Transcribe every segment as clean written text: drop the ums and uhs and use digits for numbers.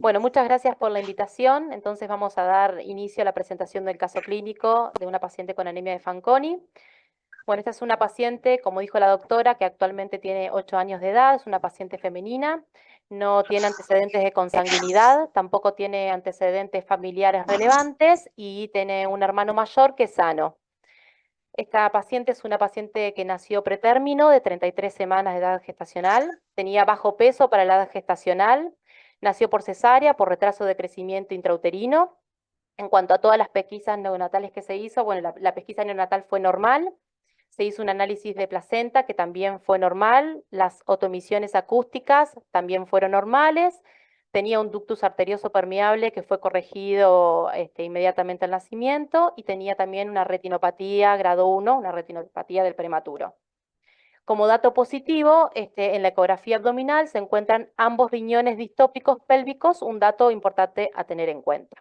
Bueno, muchas gracias por la invitación. Entonces vamos a dar inicio a la presentación del caso clínico de una paciente con anemia de Fanconi. Bueno, esta es una paciente, como dijo la doctora, que actualmente tiene 8 años de edad, es una paciente femenina, no tiene antecedentes de consanguinidad, tampoco tiene antecedentes familiares relevantes y tiene un hermano mayor que es sano. Esta paciente es una paciente que nació pretérmino de 33 semanas de edad gestacional, tenía bajo peso para la edad gestacional, nació por cesárea, por retraso de crecimiento intrauterino. En cuanto a todas las pesquisas neonatales que se hizo, bueno, la pesquisa neonatal fue normal, se hizo un análisis de placenta que también fue normal, las otomisiones acústicas también fueron normales, tenía un ductus arterioso permeable que fue corregido inmediatamente al nacimiento y tenía también una retinopatía grado 1, una retinopatía del prematuro. Como dato positivo, en la ecografía abdominal se encuentran ambos riñones distópicos pélvicos, un dato importante a tener en cuenta.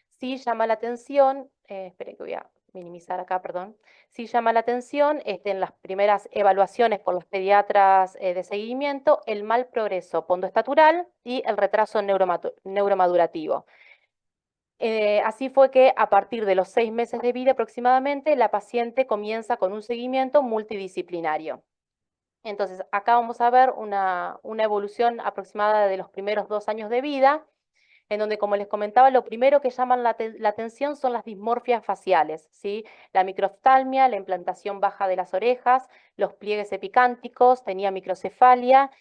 Sí llama la atención, esperen que voy a minimizar acá, perdón. Sí llama la atención en las primeras evaluaciones por los pediatras de seguimiento, el mal progreso pondoestatural y el retraso neuromadurativo. Así fue que a partir de los 6 meses de vida aproximadamente, la paciente comienza con un seguimiento multidisciplinario. Entonces, acá vamos a ver una evolución aproximada de los primeros 2 años de vida, en donde, como les comentaba, lo primero que llaman la atención son las dismorfias faciales, ¿sí? La microftalmia, la implantación baja de las orejas, los pliegues epicánticos, tenía microcefalia,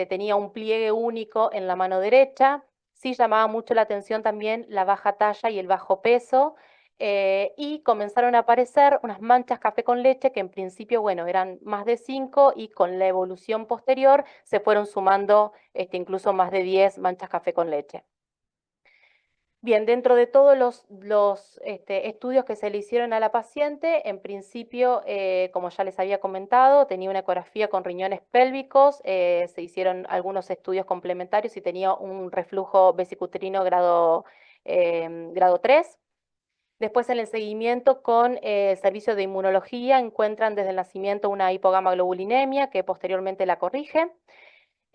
tenía un pliegue único en la mano derecha. Sí llamaba mucho la atención también la baja talla y el bajo peso. Y comenzaron a aparecer unas manchas café con leche que en principio, bueno, eran más de 5 y con la evolución posterior se fueron sumando incluso más de 10 manchas café con leche. Bien, dentro de todos los estudios que se le hicieron a la paciente, en principio, como ya les había comentado, tenía una ecografía con riñones pélvicos, se hicieron algunos estudios complementarios y tenía un reflujo vesicutrino grado 3. Después en el seguimiento con el servicio de inmunología encuentran desde el nacimiento una hipogamaglobulinemia que posteriormente la corrige.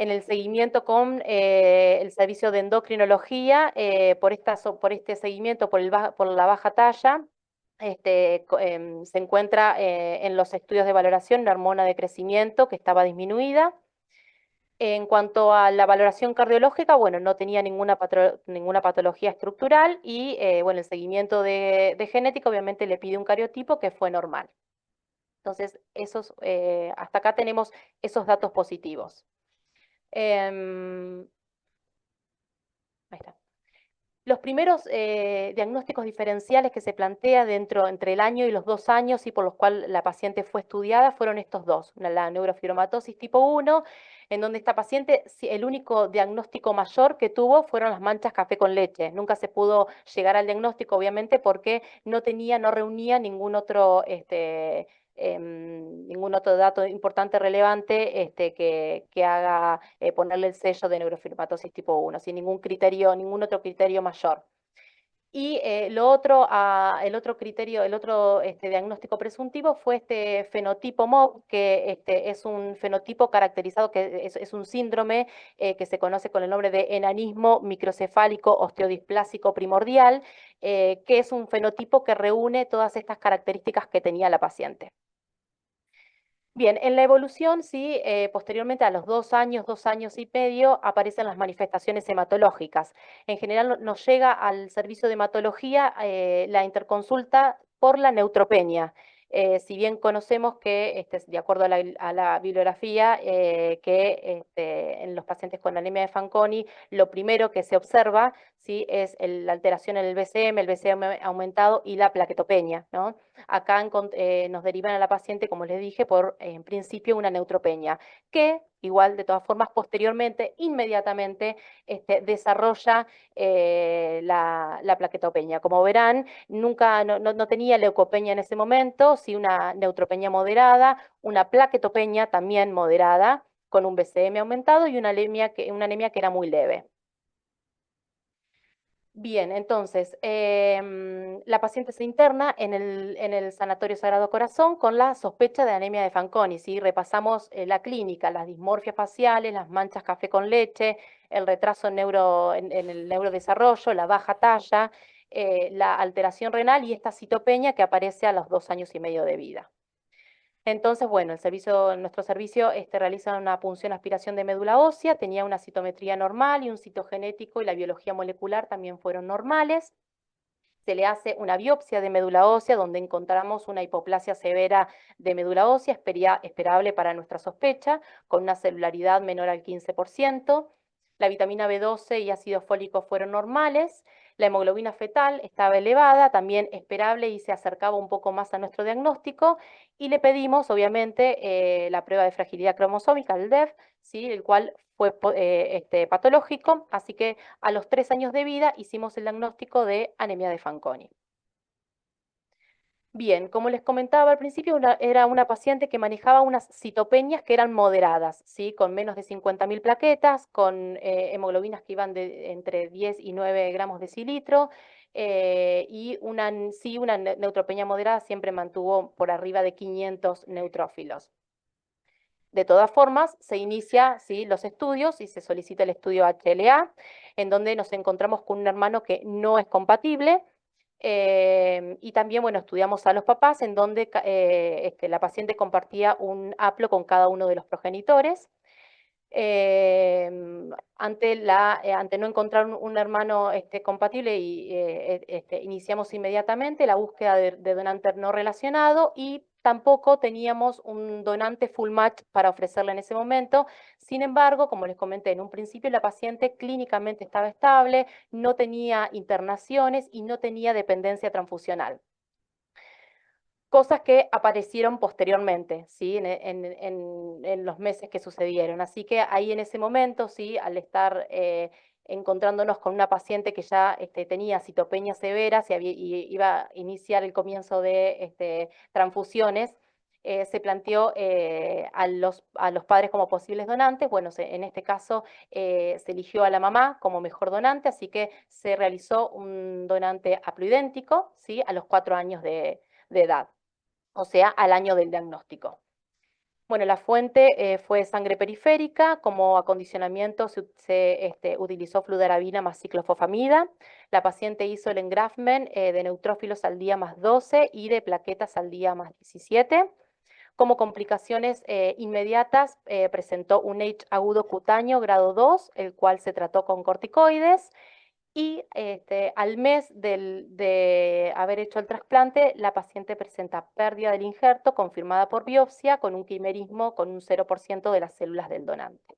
En el seguimiento con el servicio de endocrinología, por este seguimiento, por la baja talla, se encuentra en los estudios de valoración una hormona de crecimiento que estaba disminuida. En cuanto a la valoración cardiológica, bueno, no tenía ninguna patología estructural y, bueno, el seguimiento de genética obviamente le pide un cariotipo que fue normal. Entonces, hasta acá tenemos esos datos positivos. Em, Ahí está. Los primeros diagnósticos diferenciales que se plantea entre el año y los 2 años y por los cuales la paciente fue estudiada fueron estos dos, la neurofibromatosis tipo 1, en donde esta paciente, el único diagnóstico mayor que tuvo fueron las manchas café con leche. Nunca se pudo llegar al diagnóstico, obviamente, porque no reunía ningún otro dato importante, relevante, que haga ponerle el sello de neurofibromatosis tipo 1, sin ningún otro criterio mayor. Y el otro criterio, el otro diagnóstico presuntivo fue este fenotipo MOB, que es un fenotipo caracterizado, que es un síndrome que se conoce con el nombre de enanismo microcefálico osteodisplásico primordial, que es un fenotipo que reúne todas estas características que tenía la paciente. Bien, en la evolución, sí, posteriormente a los 2 años y medio, aparecen las manifestaciones hematológicas. En general nos llega al servicio de hematología la interconsulta por la neutropenia. Si bien conocemos que, de acuerdo a la bibliografía, que en los pacientes con anemia de Fanconi, lo primero que se observa, ¿sí?, es la alteración en el BCM aumentado y la plaquetopenia, ¿no? Acá nos derivan a la paciente, como les dije, por en principio una neutropenia, que igual de todas formas posteriormente, inmediatamente, desarrolla la plaquetopenia. Como verán, no tenía leucopenia en ese momento, sí una neutropenia moderada, una plaquetopenia también moderada, con un BCM aumentado y una anemia que era muy leve. Bien, entonces, la paciente se interna en el Sanatorio Sagrado Corazón con la sospecha de anemia de Fanconi, ¿sí? Repasamos la clínica, las dismorfias faciales, las manchas café con leche, el retraso en el neurodesarrollo, la baja talla, la alteración renal y esta citopenia que aparece a los 2 años y medio de vida. Entonces, bueno, nuestro servicio realiza una punción aspiración de médula ósea, tenía una citometría normal y un citogenético y la biología molecular también fueron normales. Se le hace una biopsia de médula ósea donde encontramos una hipoplasia severa de médula ósea esperable para nuestra sospecha, con una celularidad menor al 15%. La vitamina B12 y ácido fólico fueron normales. La hemoglobina fetal estaba elevada, también esperable y se acercaba un poco más a nuestro diagnóstico. Y le pedimos, obviamente, la prueba de fragilidad cromosómica, el DEF, ¿sí? El cual fue patológico, así que a los 3 años de vida hicimos el diagnóstico de anemia de Fanconi. Bien, como les comentaba al principio, era una paciente que manejaba unas citopenias que eran moderadas, ¿sí? Con menos de 50.000 plaquetas, con hemoglobinas que iban de entre 10 y 9 gramos decilitro, y una neutropenia moderada siempre mantuvo por arriba de 500 neutrófilos. De todas formas, se inicia, ¿sí?, los estudios y se solicita el estudio HLA, en donde nos encontramos con un hermano que no es compatible. Y también, bueno, estudiamos a los papás, en donde la paciente compartía un haplo con cada uno de los progenitores. Ante no encontrar un hermano compatible, iniciamos inmediatamente la búsqueda de donante no relacionado y tampoco teníamos un donante full match para ofrecerle en ese momento. Sin embargo, como les comenté en un principio, la paciente clínicamente estaba estable, no tenía internaciones y no tenía dependencia transfusional. Cosas que aparecieron posteriormente, ¿sí? En los meses que sucedieron. Así que ahí en ese momento, ¿sí?, al estar encontrándonos con una paciente que ya tenía citopenias severas y iba a iniciar el comienzo de transfusiones, se planteó a los padres como posibles donantes. Bueno, en este caso se eligió a la mamá como mejor donante, así que se realizó un donante haploidéntico, ¿sí?, a los 4 años de edad, o sea, al año del diagnóstico. Bueno, la fuente fue sangre periférica, como acondicionamiento se utilizó fludarabina más ciclofosfamida. La paciente hizo el engraftment de neutrófilos al día más 12 y de plaquetas al día más 17. Como complicaciones inmediatas presentó un H agudo cutáneo grado 2, el cual se trató con corticoides. Y al mes de haber hecho el trasplante, la paciente presenta pérdida del injerto confirmada por biopsia con un quimerismo con un 0% de las células del donante.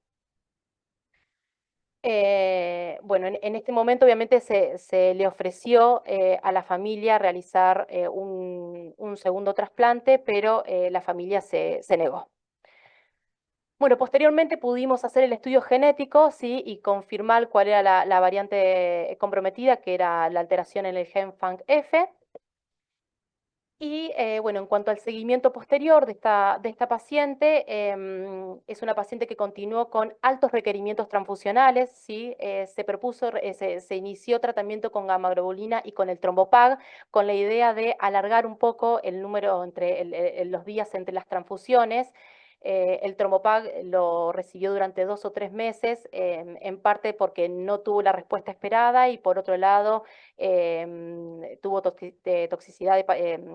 Bueno, en este momento obviamente se le ofreció a la familia realizar un segundo trasplante, pero la familia se negó. Bueno, posteriormente pudimos hacer el estudio genético, ¿sí?, y confirmar cuál era la variante comprometida, que era la alteración en el gen FANCF. Y bueno, en cuanto al seguimiento posterior de esta paciente, es una paciente que continuó con altos requerimientos transfusionales, ¿sí? Se inició tratamiento con gammaglobulina y con el trombopag, con la idea de alargar un poco el número entre los días entre las transfusiones. El trombopag lo recibió durante 2 o 3 meses, en parte porque no tuvo la respuesta esperada y por otro lado tuvo toxicidad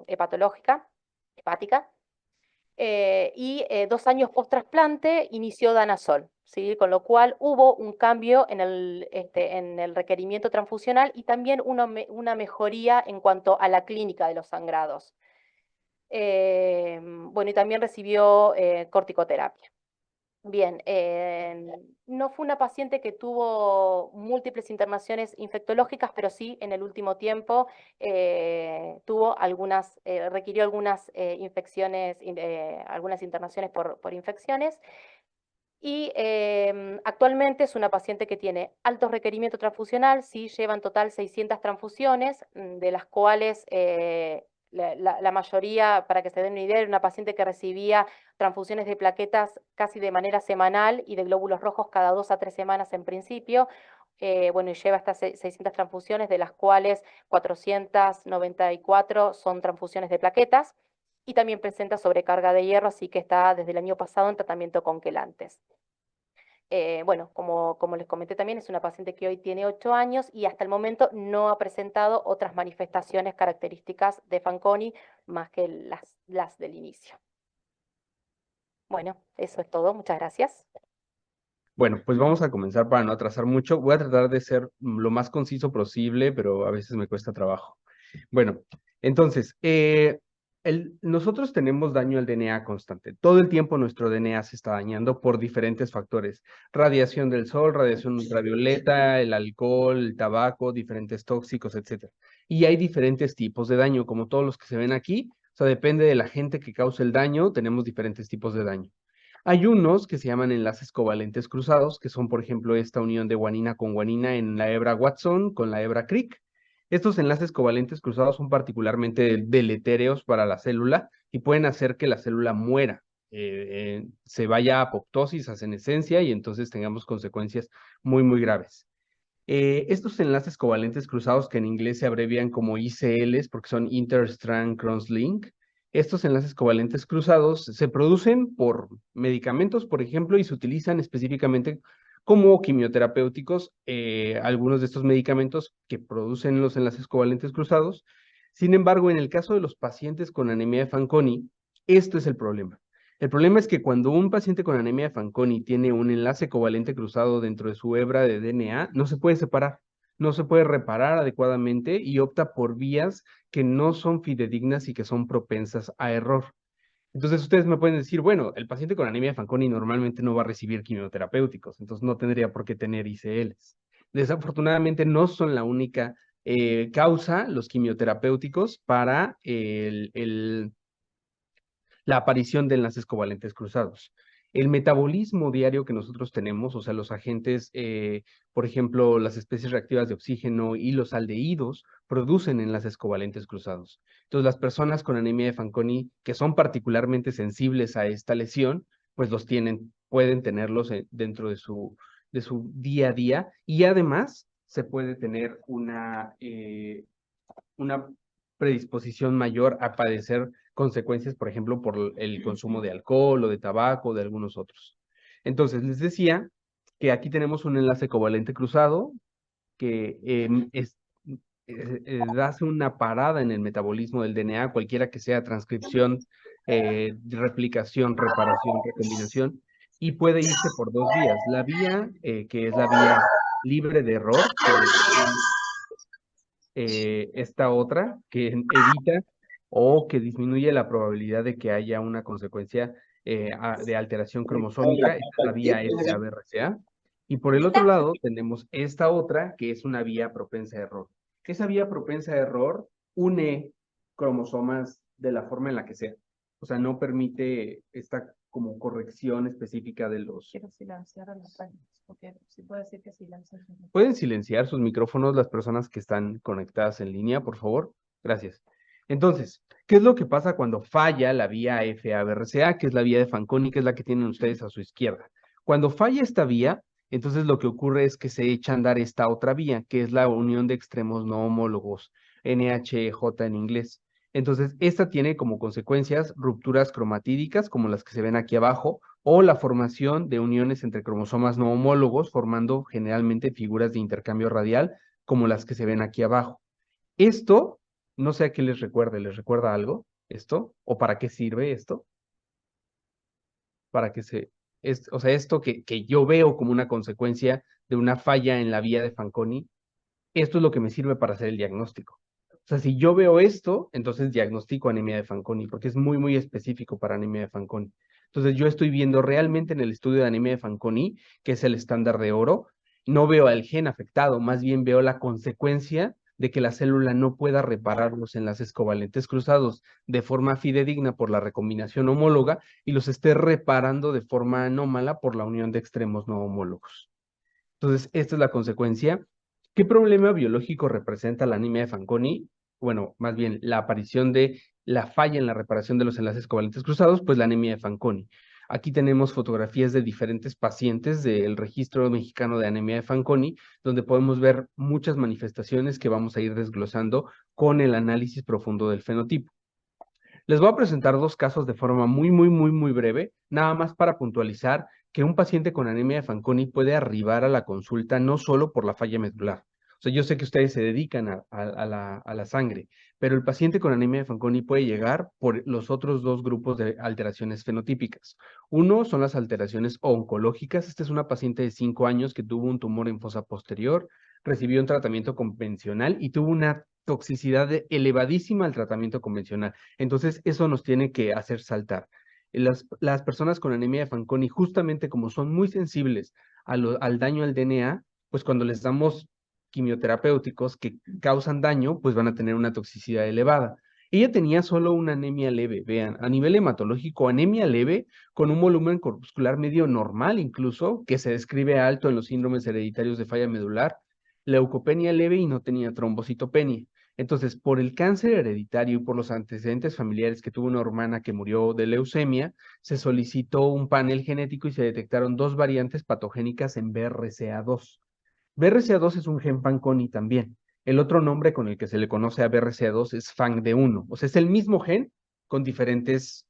hepatológica, hepática. Y 2 años post trasplante inició danazol, ¿sí? Con lo cual hubo un cambio en el requerimiento transfusional y también una mejoría en cuanto a la clínica de los sangrados. Bueno, y también recibió corticoterapia. Bien, no fue una paciente que tuvo múltiples internaciones infectológicas, pero sí en el último tiempo requirió algunas infecciones, algunas internaciones por infecciones. Y actualmente es una paciente que tiene alto requerimiento transfusional, sí, lleva en total 600 transfusiones, de las cuales la mayoría, para que se den una idea, era una paciente que recibía transfusiones de plaquetas casi de manera semanal y de glóbulos rojos cada 2 a 3 semanas en principio. bueno, y lleva hasta 600 transfusiones, de las cuales 494 son transfusiones de plaquetas, y también presenta sobrecarga de hierro, así que está desde el año pasado en tratamiento con quelantes. Bueno, como les comenté también, es una paciente que hoy tiene 8 años y hasta el momento no ha presentado otras manifestaciones características de Fanconi más que las del inicio. Bueno, eso es todo. Muchas gracias. Bueno, pues vamos a comenzar para no atrasar mucho. Voy a tratar de ser lo más conciso posible, pero a veces me cuesta trabajo. Bueno, entonces, nosotros tenemos daño al DNA constante. Todo el tiempo nuestro DNA se está dañando por diferentes factores. Radiación del sol, radiación ultravioleta, el alcohol, el tabaco, diferentes tóxicos, etcétera. Y hay diferentes tipos de daño, como todos los que se ven aquí. O sea, depende de la gente que cause el daño, tenemos diferentes tipos de daño. Hay unos que se llaman enlaces covalentes cruzados, que son, por ejemplo, esta unión de guanina con guanina en la hebra Watson con la hebra Crick. Estos enlaces covalentes cruzados son particularmente deletéreos para la célula y pueden hacer que la célula muera, se vaya a apoptosis, a senescencia y entonces tengamos consecuencias muy, muy graves. Estos enlaces covalentes cruzados, que en inglés se abrevian como ICLs porque son Interstrand Cross-Link, estos enlaces covalentes cruzados se producen por medicamentos, por ejemplo, y se utilizan específicamente como quimioterapéuticos, algunos de estos medicamentos que producen los enlaces covalentes cruzados. Sin embargo, en el caso de los pacientes con anemia de Fanconi, esto es el problema. El problema es que cuando un paciente con anemia de Fanconi tiene un enlace covalente cruzado dentro de su hebra de DNA, no se puede separar, no se puede reparar adecuadamente y opta por vías que no son fidedignas y que son propensas a error. Entonces ustedes me pueden decir, bueno, el paciente con anemia de Fanconi normalmente no va a recibir quimioterapéuticos, entonces no tendría por qué tener ICLs. Desafortunadamente no son la única causa, los quimioterapéuticos, para la aparición de enlaces covalentes cruzados. El metabolismo diario que nosotros tenemos, o sea, los agentes, por ejemplo, las especies reactivas de oxígeno y los aldehídos, producen enlaces covalentes cruzados. Entonces, las personas con anemia de Fanconi, que son particularmente sensibles a esta lesión, pues los tienen, pueden tenerlos dentro de su día a día y además se puede tener una predisposición mayor a padecer consecuencias, por ejemplo, por el consumo de alcohol o de tabaco o de algunos otros. Entonces, les decía que aquí tenemos un enlace covalente cruzado que hace una parada en el metabolismo del DNA, cualquiera que sea transcripción, replicación, reparación, recombinación, y puede irse por dos vías. La vía, que es la vía libre de error, que esta otra que evita o que disminuye la probabilidad de que haya una consecuencia de alteración cromosómica. Esta es la vía FABRCA. Y por el otro lado tenemos esta otra que es una vía propensa a error. Esa vía propensa a error une cromosomas de la forma en la que sea. O sea, no permite esta como corrección específica de los... Quiero silenciar a los páginas, porque sí puedo decir que silencian. ¿Pueden silenciar sus micrófonos las personas que están conectadas en línea, por favor? Gracias. Entonces, ¿qué es lo que pasa cuando falla la vía FABRCA, que es la vía de Fanconi, que es la que tienen ustedes a su izquierda? Cuando falla esta vía, entonces lo que ocurre es que se echa a andar esta otra vía, que es la unión de extremos no homólogos, NHJ en inglés. Entonces, esta tiene como consecuencias rupturas cromatídicas, como las que se ven aquí abajo, o la formación de uniones entre cromosomas no homólogos, formando generalmente figuras de intercambio radial, como las que se ven aquí abajo. Esto, no sé a qué ¿les recuerda algo esto? ¿O para qué sirve esto? Para que o sea, esto que yo veo como una consecuencia de una falla en la vía de Fanconi, esto es lo que me sirve para hacer el diagnóstico. O sea, si yo veo esto, entonces diagnostico anemia de Fanconi, porque es muy, muy específico para anemia de Fanconi. Entonces, yo estoy viendo realmente en el estudio de anemia de Fanconi, que es el estándar de oro, no veo al gen afectado, más bien veo la consecuencia de que la célula no pueda reparar los enlaces covalentes cruzados de forma fidedigna por la recombinación homóloga y los esté reparando de forma anómala por la unión de extremos no homólogos. Entonces, esta es la consecuencia. ¿Qué problema biológico representa la anemia de Fanconi? Bueno, más bien la aparición de la falla en la reparación de los enlaces covalentes cruzados, pues la anemia de Fanconi. Aquí tenemos fotografías de diferentes pacientes del Registro Mexicano de Anemia de Fanconi, donde podemos ver muchas manifestaciones que vamos a ir desglosando con el análisis profundo del fenotipo. Les voy a presentar dos casos de forma muy breve, nada más para puntualizar que un paciente con anemia de Fanconi puede arribar a la consulta no solo por la falla medular. O sea, yo sé que ustedes se dedican a la sangre, pero el paciente con anemia de Fanconi puede llegar por los otros dos grupos de alteraciones fenotípicas. Uno son las alteraciones oncológicas. Esta es una paciente de 5 años que tuvo un tumor en fosa posterior, recibió un tratamiento convencional y tuvo una toxicidad elevadísima al tratamiento convencional. Entonces, eso nos tiene que hacer saltar. Las personas con anemia de Fanconi, justamente como son muy sensibles al daño al DNA, pues cuando les damos quimioterapéuticos que causan daño, pues van a tener una toxicidad elevada. Ella tenía solo una anemia leve, vean, a nivel hematológico, anemia leve con un volumen corpuscular medio normal incluso, que se describe alto en los síndromes hereditarios de falla medular, leucopenia leve y no tenía trombocitopenia. Entonces, por el cáncer hereditario y por los antecedentes familiares que tuvo una hermana que murió de leucemia, se solicitó un panel genético y se detectaron 2 variantes patogénicas en BRCA2. BRCA2 es un gen Fanconi también. El otro nombre con el que se le conoce a BRCA2 es FANG-D1. O sea, es el mismo gen con diferentes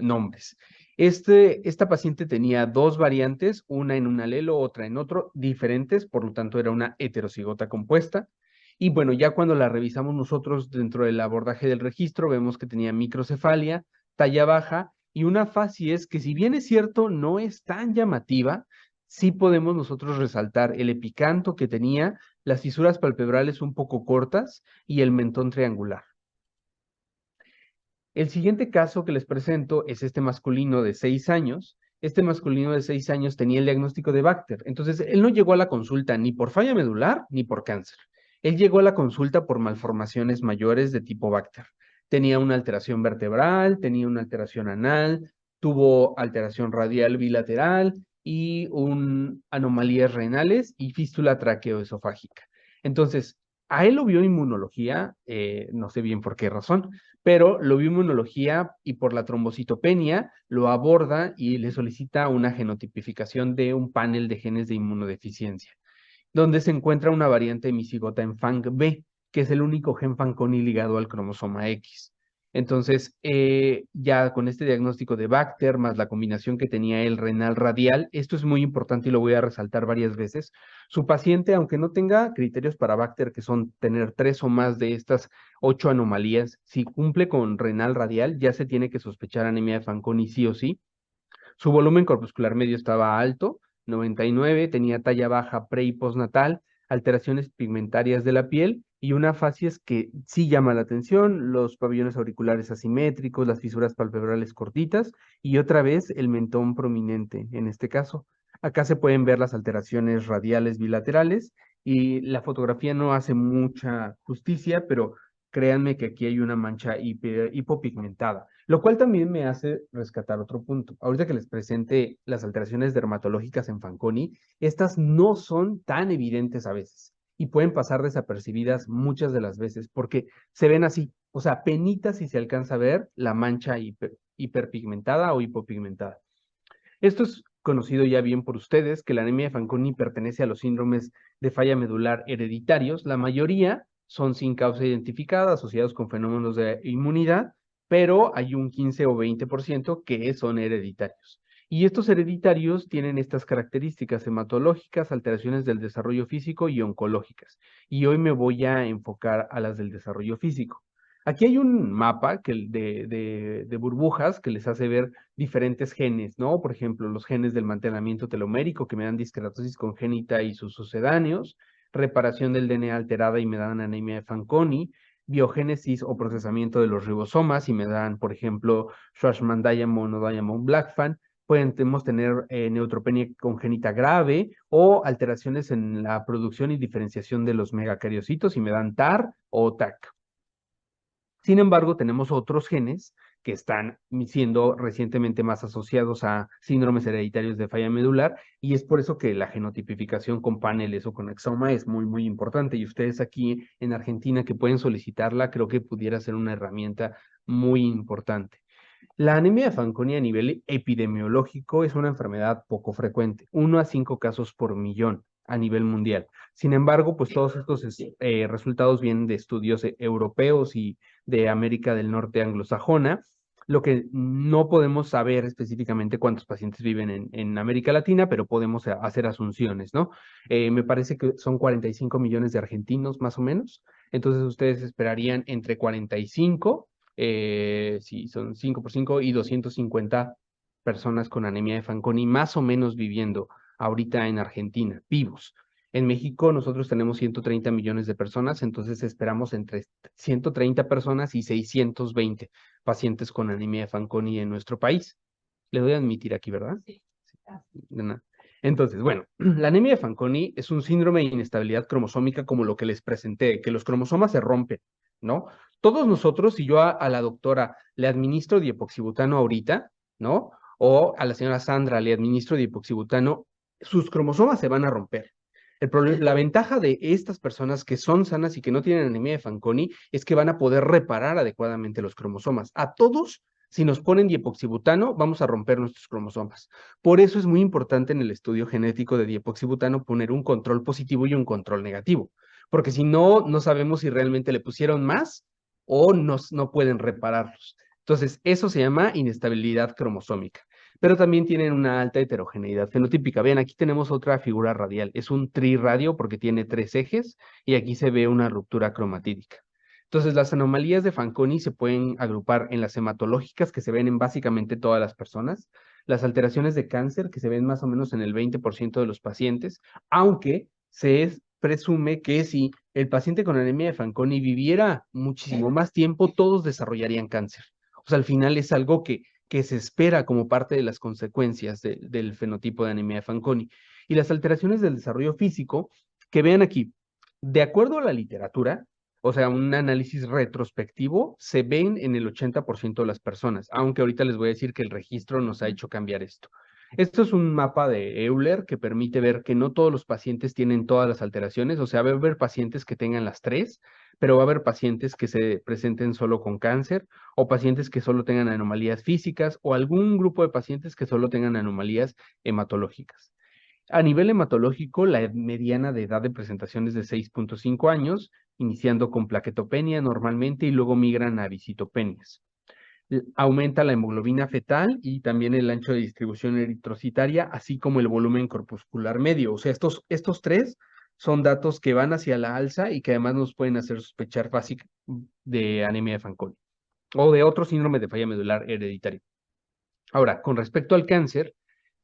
nombres. Esta paciente tenía 2 variantes, una en un alelo, otra en otro, diferentes, por lo tanto era una heterocigota compuesta. Y bueno, ya cuando la revisamos nosotros dentro del abordaje del registro, vemos que tenía microcefalia, talla baja y una facies que, si bien es cierto, no es tan llamativa, sí podemos nosotros resaltar el epicanto que tenía, las fisuras palpebrales un poco cortas y el mentón triangular. El siguiente caso que les presento es este masculino de 6 años. Este masculino de 6 años tenía el diagnóstico de Bacter. Entonces, él no llegó a la consulta ni por falla medular ni por cáncer. Él llegó a la consulta por malformaciones mayores de tipo Bacter. Tenía una alteración vertebral, tenía una alteración anal, tuvo alteración radial bilateral y anomalías renales y fístula traqueoesofágica. Entonces, a él lo vio inmunología, no sé bien por qué razón, pero lo vio inmunología y por la trombocitopenia lo aborda y le solicita una genotipificación de un panel de genes de inmunodeficiencia, donde se encuentra una variante hemicigota en FANG-B, que es el único gen Fanconi ligado al cromosoma X. Entonces, ya con este diagnóstico de Bacter, más la combinación que tenía el renal radial, esto es muy importante y lo voy a resaltar varias veces, su paciente, aunque no tenga criterios para Bacter, que son tener 3 o más de estas 8 anomalías, si cumple con renal radial, ya se tiene que sospechar anemia de Fanconi sí o sí. Su volumen corpuscular medio estaba alto, 99, tenía talla baja pre y postnatal, alteraciones pigmentarias de la piel y una facies que sí llama la atención, los pabellones auriculares asimétricos, las fisuras palpebrales cortitas y otra vez el mentón prominente en este caso. Acá se pueden ver las alteraciones radiales bilaterales y la fotografía no hace mucha justicia, pero créanme que aquí hay una mancha hipopigmentada, lo cual también me hace rescatar otro punto. Ahorita que les presente las alteraciones dermatológicas en Fanconi, estas no son tan evidentes a veces y pueden pasar desapercibidas muchas de las veces porque se ven así, o sea, penitas si se alcanza a ver la mancha hiperpigmentada o hipopigmentada. Esto es conocido ya bien por ustedes, que la anemia de Fanconi pertenece a los síndromes de falla medular hereditarios. La mayoría son sin causa identificada, asociados con fenómenos de inmunidad, pero hay un 15 o 20% que son hereditarios. Y estos hereditarios tienen estas características hematológicas, alteraciones del desarrollo físico y oncológicas. Y hoy me voy a enfocar a las del desarrollo físico. Aquí hay un mapa de burbujas que les hace ver diferentes genes, ¿no? Por ejemplo, los genes del mantenimiento telomérico que me dan discretosis congénita y sus sucedáneos, reparación del DNA alterada y me dan anemia de Fanconi, biogénesis o procesamiento de los ribosomas y me dan, por ejemplo, Schwarzman-Diamond o Diamond-Blackfan. Podemos tener neutropenia congénita grave o alteraciones en la producción y diferenciación de los megacariocitos y me dan TAR o TAC. Sin embargo, tenemos otros genes que están siendo recientemente más asociados a síndromes hereditarios de falla medular y es por eso que la genotipificación con paneles o con exoma es muy importante y ustedes aquí en Argentina que pueden solicitarla, creo que pudiera ser una herramienta muy importante. La anemia de Fanconi a nivel epidemiológico es una enfermedad poco frecuente, 1 a 5 casos por millón a nivel mundial. Sin embargo, pues todos estos resultados vienen de estudios europeos y de América del Norte anglosajona. Lo que no podemos saber específicamente cuántos pacientes viven en América Latina, pero podemos hacer asunciones, ¿no? Me parece que son 45 millones de argentinos más o menos. Entonces ustedes esperarían entre 45, si son 5 por 5, y 250 personas con anemia de Fanconi más o menos viviendo ahorita en Argentina, vivos. En México nosotros tenemos 130 millones de personas, entonces esperamos entre 130 personas y 620 pacientes con anemia de Fanconi en nuestro país. Le doy a admitir aquí, ¿verdad? Sí. De nada. Entonces, bueno, la anemia de Fanconi es un síndrome de inestabilidad cromosómica como lo que les presenté, que los cromosomas se rompen, ¿no? Todos nosotros, si yo a la doctora le administro diepoxibutano ahorita, ¿no? O a la señora Sandra le administro diepoxibutano, sus cromosomas se van a romper. La ventaja de estas personas que son sanas y que no tienen anemia de Fanconi es que van a poder reparar adecuadamente los cromosomas. A todos, si nos ponen diepoxibutano, vamos a romper nuestros cromosomas. Por eso es muy importante en el estudio genético de diepoxibutano poner un control positivo y un control negativo, porque si no, no sabemos si realmente le pusieron más o no pueden repararlos. Entonces, eso se llama inestabilidad cromosómica, pero también tienen una alta heterogeneidad fenotípica. Vean, aquí tenemos otra figura radial. Es un trirradio porque tiene 3 ejes y aquí se ve una ruptura cromatídica. Entonces, las anomalías de Fanconi se pueden agrupar en las hematológicas, que se ven en básicamente todas las personas, las alteraciones de cáncer, que se ven más o menos en el 20% de los pacientes, aunque presume que si el paciente con anemia de Fanconi viviera muchísimo más tiempo, todos desarrollarían cáncer. O sea, al final es algo que se espera como parte de las consecuencias del fenotipo de anemia de Fanconi. Y las alteraciones del desarrollo físico, que vean aquí, de acuerdo a la literatura, o sea, un análisis retrospectivo, se ven en el 80% de las personas, aunque ahorita les voy a decir que el registro nos ha hecho cambiar esto. Esto es un mapa de Euler que permite ver que no todos los pacientes tienen todas las alteraciones, o sea, va a haber pacientes que tengan las 3, pero va a haber pacientes que se presenten solo con cáncer, o pacientes que solo tengan anomalías físicas, o algún grupo de pacientes que solo tengan anomalías hematológicas. A nivel hematológico, la mediana de edad de presentación es de 6.5 años, iniciando con plaquetopenia normalmente y luego migran a visitopenias. Aumenta la hemoglobina fetal y también el ancho de distribución eritrocitaria, así como el volumen corpuscular medio. O sea, estos 3 son datos que van hacia la alza y que además nos pueden hacer sospechar fácil de anemia de Fanconi o de otro síndrome de falla medular hereditario. Ahora, con respecto al cáncer,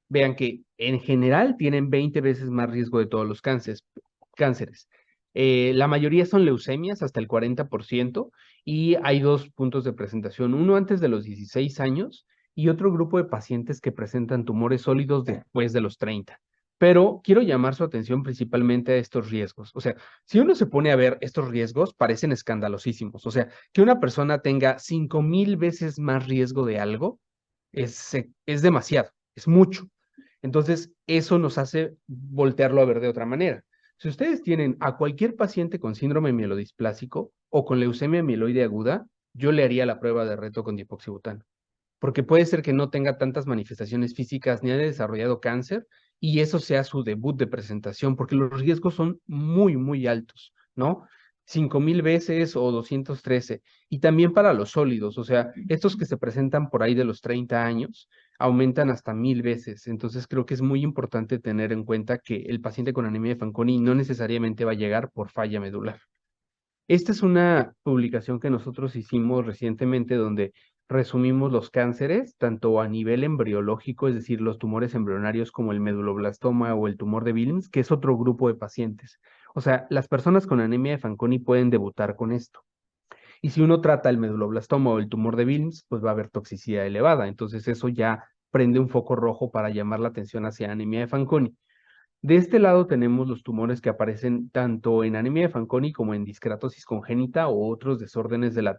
vean que en general tienen 20 veces más riesgo de todos los cánceres. La mayoría son leucemias, hasta el 40%, y hay 2 puntos de presentación, uno antes de los 16 años y otro grupo de pacientes que presentan tumores sólidos después de los 30. Pero quiero llamar su atención principalmente a estos riesgos. O sea, si uno se pone a ver estos riesgos, parecen escandalosísimos. O sea, que una persona tenga 5,000 veces más riesgo de algo es demasiado, es mucho. Entonces, eso nos hace voltearlo a ver de otra manera. Si ustedes tienen a cualquier paciente con síndrome mielodisplásico o con leucemia mieloide aguda, yo le haría la prueba de reto con dipoxibutano, porque puede ser que no tenga tantas manifestaciones físicas ni haya desarrollado cáncer y eso sea su debut de presentación, porque los riesgos son muy, muy altos, ¿no? 5,000 veces o 213. Y también para los sólidos, o sea, estos que se presentan por ahí de los 30 años, aumentan hasta 1,000 veces. Entonces creo que es muy importante tener en cuenta que el paciente con anemia de Fanconi no necesariamente va a llegar por falla medular. Esta es una publicación que nosotros hicimos recientemente donde resumimos los cánceres, tanto a nivel embriológico, es decir, los tumores embrionarios como el meduloblastoma o el tumor de Wilms, que es otro grupo de pacientes. O sea, las personas con anemia de Fanconi pueden debutar con esto. Y si uno trata el meduloblastoma o el tumor de Wilms, pues va a haber toxicidad elevada. Entonces eso ya prende un foco rojo para llamar la atención hacia anemia de Fanconi. De este lado tenemos los tumores que aparecen tanto en anemia de Fanconi como en discratosis congénita o otros desórdenes de la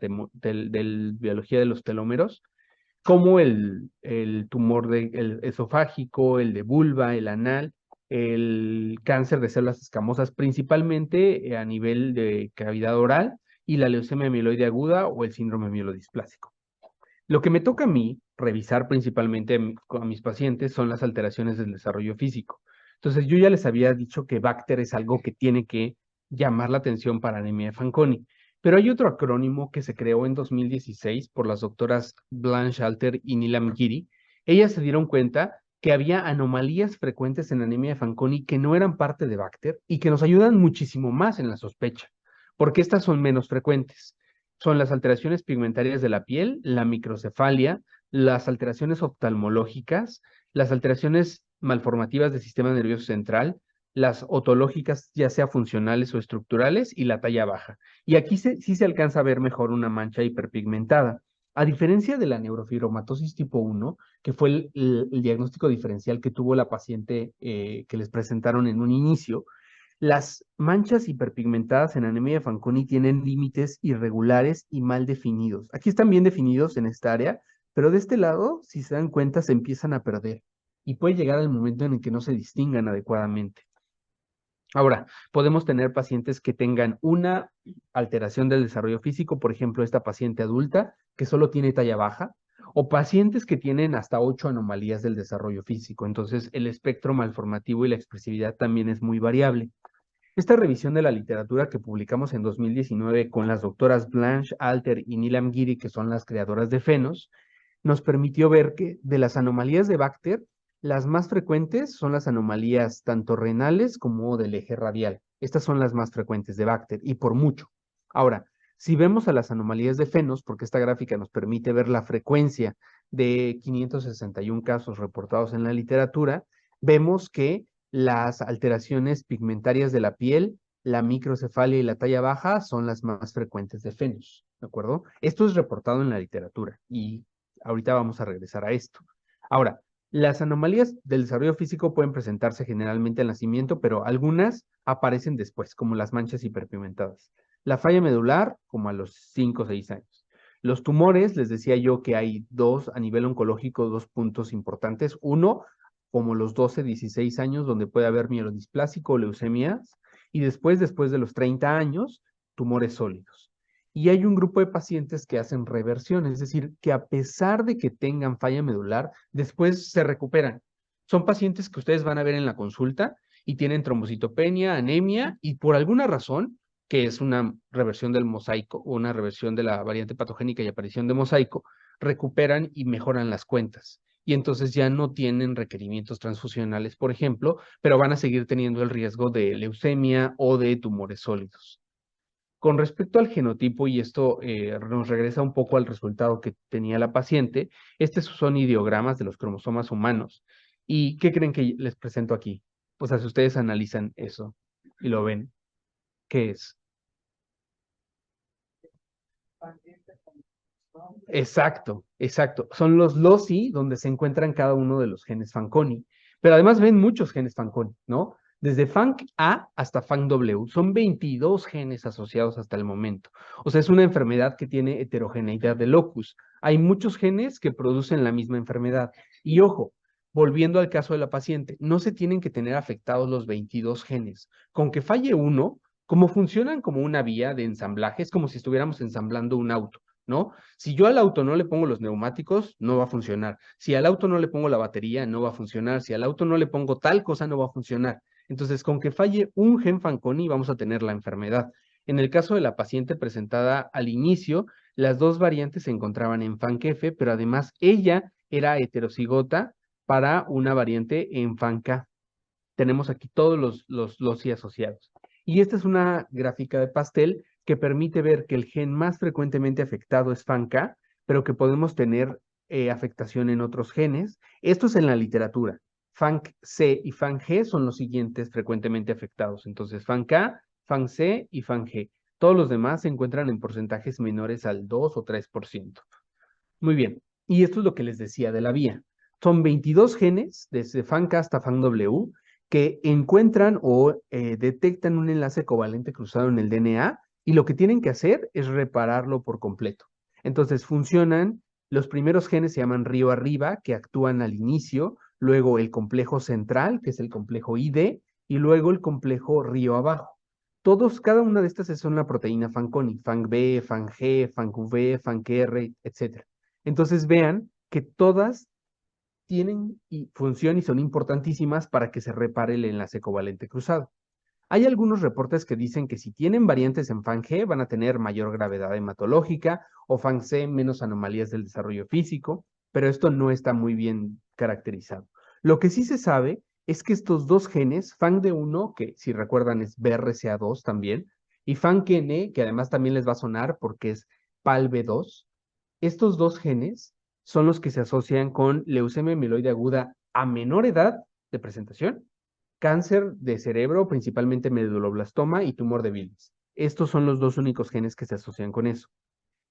biología de los telómeros, como el tumor el esofágico, el de vulva, el anal, el cáncer de células escamosas, principalmente a nivel de cavidad oral, y la leucemia mieloide aguda o el síndrome mielodisplásico. Lo que me toca a mí revisar principalmente a mis pacientes son las alteraciones del desarrollo físico. Entonces, yo ya les había dicho que Bacter es algo que tiene que llamar la atención para anemia de Fanconi. Pero hay otro acrónimo que se creó en 2016 por las doctoras Blanche Alter y Neelam Giri. Ellas se dieron cuenta que había anomalías frecuentes en anemia de Fanconi que no eran parte de Bacter y que nos ayudan muchísimo más en la sospecha, porque estas son menos frecuentes. Son las alteraciones pigmentarias de la piel, la microcefalia, las alteraciones oftalmológicas, las alteraciones malformativas del sistema nervioso central, las otológicas, ya sea funcionales o estructurales, y la talla baja. Y aquí sí se alcanza a ver mejor una mancha hiperpigmentada. A diferencia de la neurofibromatosis tipo 1, que fue el diagnóstico diferencial que tuvo la paciente que les presentaron en un inicio, las manchas hiperpigmentadas en anemia de Fanconi tienen límites irregulares y mal definidos. Aquí están bien definidos en esta área, pero de este lado, si se dan cuenta, se empiezan a perder y puede llegar al momento en el que no se distingan adecuadamente. Ahora, podemos tener pacientes que tengan una alteración del desarrollo físico, por ejemplo, esta paciente adulta que solo tiene talla baja, o pacientes que tienen hasta 8 anomalías del desarrollo físico. Entonces, el espectro malformativo y la expresividad también es muy variable. Esta revisión de la literatura que publicamos en 2019 con las doctoras Blanche Alter y Neelam Giri, que son las creadoras de Phenos, nos permitió ver que de las anomalías de Bacter, las más frecuentes son las anomalías tanto renales como del eje radial. Estas son las más frecuentes de Bacter y por mucho. Ahora, si vemos a las anomalías de Phenos, porque esta gráfica nos permite ver la frecuencia de 561 casos reportados en la literatura, vemos que las alteraciones pigmentarias de la piel, la microcefalia y la talla baja son las más frecuentes de Phenos, ¿de acuerdo? Esto es reportado en la literatura y ahorita vamos a regresar a esto. Ahora, las anomalías del desarrollo físico pueden presentarse generalmente al nacimiento, pero algunas aparecen después, como las manchas hiperpigmentadas. La falla medular, como a los 5 o 6 años. Los tumores, les decía yo que hay dos, a nivel oncológico, dos puntos importantes. Uno, como los 12, 16 años, donde puede haber mielodisplásico o leucemias, y después de los 30 años, tumores sólidos. Y hay un grupo de pacientes que hacen reversión, es decir, que a pesar de que tengan falla medular, después se recuperan. Son pacientes que ustedes van a ver en la consulta y tienen trombocitopenia, anemia, y por alguna razón, que es una reversión del mosaico o una reversión de la variante patogénica y aparición de mosaico, recuperan y mejoran las cuentas. Y entonces ya no tienen requerimientos transfusionales, por ejemplo, pero van a seguir teniendo el riesgo de leucemia o de tumores sólidos. Con respecto al genotipo, y esto nos regresa un poco al resultado que tenía la paciente, estos son ideogramas de los cromosomas humanos. ¿Y qué creen que les presento aquí? O sea, si ustedes analizan eso y lo ven, ¿qué es? Exacto, exacto. Son los loci donde se encuentran cada uno de los genes Fanconi. Pero además ven muchos genes Fanconi, ¿no? Desde FANC-A hasta FANC-W. Son 22 genes asociados hasta el momento. O sea, es una enfermedad que tiene heterogeneidad de locus. Hay muchos genes que producen la misma enfermedad. Y ojo, volviendo al caso de la paciente, no se tienen que tener afectados los 22 genes. Con que falle uno, como funcionan como una vía de ensamblaje, es como si estuviéramos ensamblando un auto, ¿no? Si yo al auto no le pongo los neumáticos, no va a funcionar. Si al auto no le pongo la batería, no va a funcionar. Si al auto no le pongo tal cosa, no va a funcionar. Entonces, con que falle un gen Fanconi, vamos a tener la enfermedad. En el caso de la paciente presentada al inicio, las dos variantes se encontraban en FANC-F, pero además ella era heterocigota para una variante en FANC-A. Tenemos aquí todos los loci asociados. Y esta es una gráfica de pastel que permite ver que el gen más frecuentemente afectado es FANC-A, pero que podemos tener afectación en otros genes. Esto es en la literatura. FANC-C y FANC-G son los siguientes frecuentemente afectados. Entonces, FANC-A, FANC-C y FANC-G. Todos los demás se encuentran en porcentajes menores al 2 o 3%. Muy bien. Y esto es lo que les decía de la vía. Son 22 genes, desde FANC-A hasta FANC-W, que encuentran o detectan un enlace covalente cruzado en el DNA y lo que tienen que hacer es repararlo por completo. Entonces funcionan, los primeros genes se llaman río arriba, que actúan al inicio, luego el complejo central, que es el complejo ID, y luego el complejo río abajo. Cada una de estas es una proteína Fanconi, FANC-B, FANC-G, FANC-V, FANC-R, etc. Entonces vean que todas tienen función y son importantísimas para que se repare el enlace covalente cruzado. Hay algunos reportes que dicen que si tienen variantes en FANG van a tener mayor gravedad hematológica o FANG-C menos anomalías del desarrollo físico, pero esto no está muy bien caracterizado. Lo que sí se sabe es que estos dos genes, FANG-D1, que si recuerdan es BRCA2 también, y FANG-N, que además también les va a sonar porque es PALB2, estos dos genes son los que se asocian con leucemia mieloide aguda a menor edad de presentación, cáncer de cerebro, principalmente medulloblastoma y tumor de bilis. Estos son los dos únicos genes que se asocian con eso.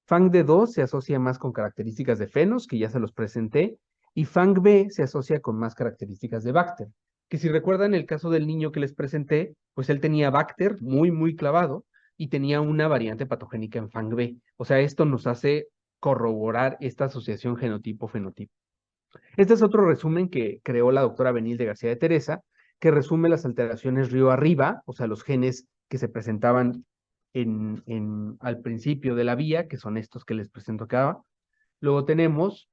FANG-D2 se asocia más con características de fenos, que ya se los presenté, y FANG-B se asocia con más características de Bacter, que si recuerdan el caso del niño que les presenté, pues él tenía Bacter muy clavado y tenía una variante patogénica en FANG-B. O sea, esto nos hace corroborar esta asociación genotipo-fenotipo. Este es otro resumen que creó la doctora Benilde García de Teresa, que resume las alteraciones río arriba, o sea, los genes que se presentaban al principio de la vía, que son estos que les presento acá. Luego tenemos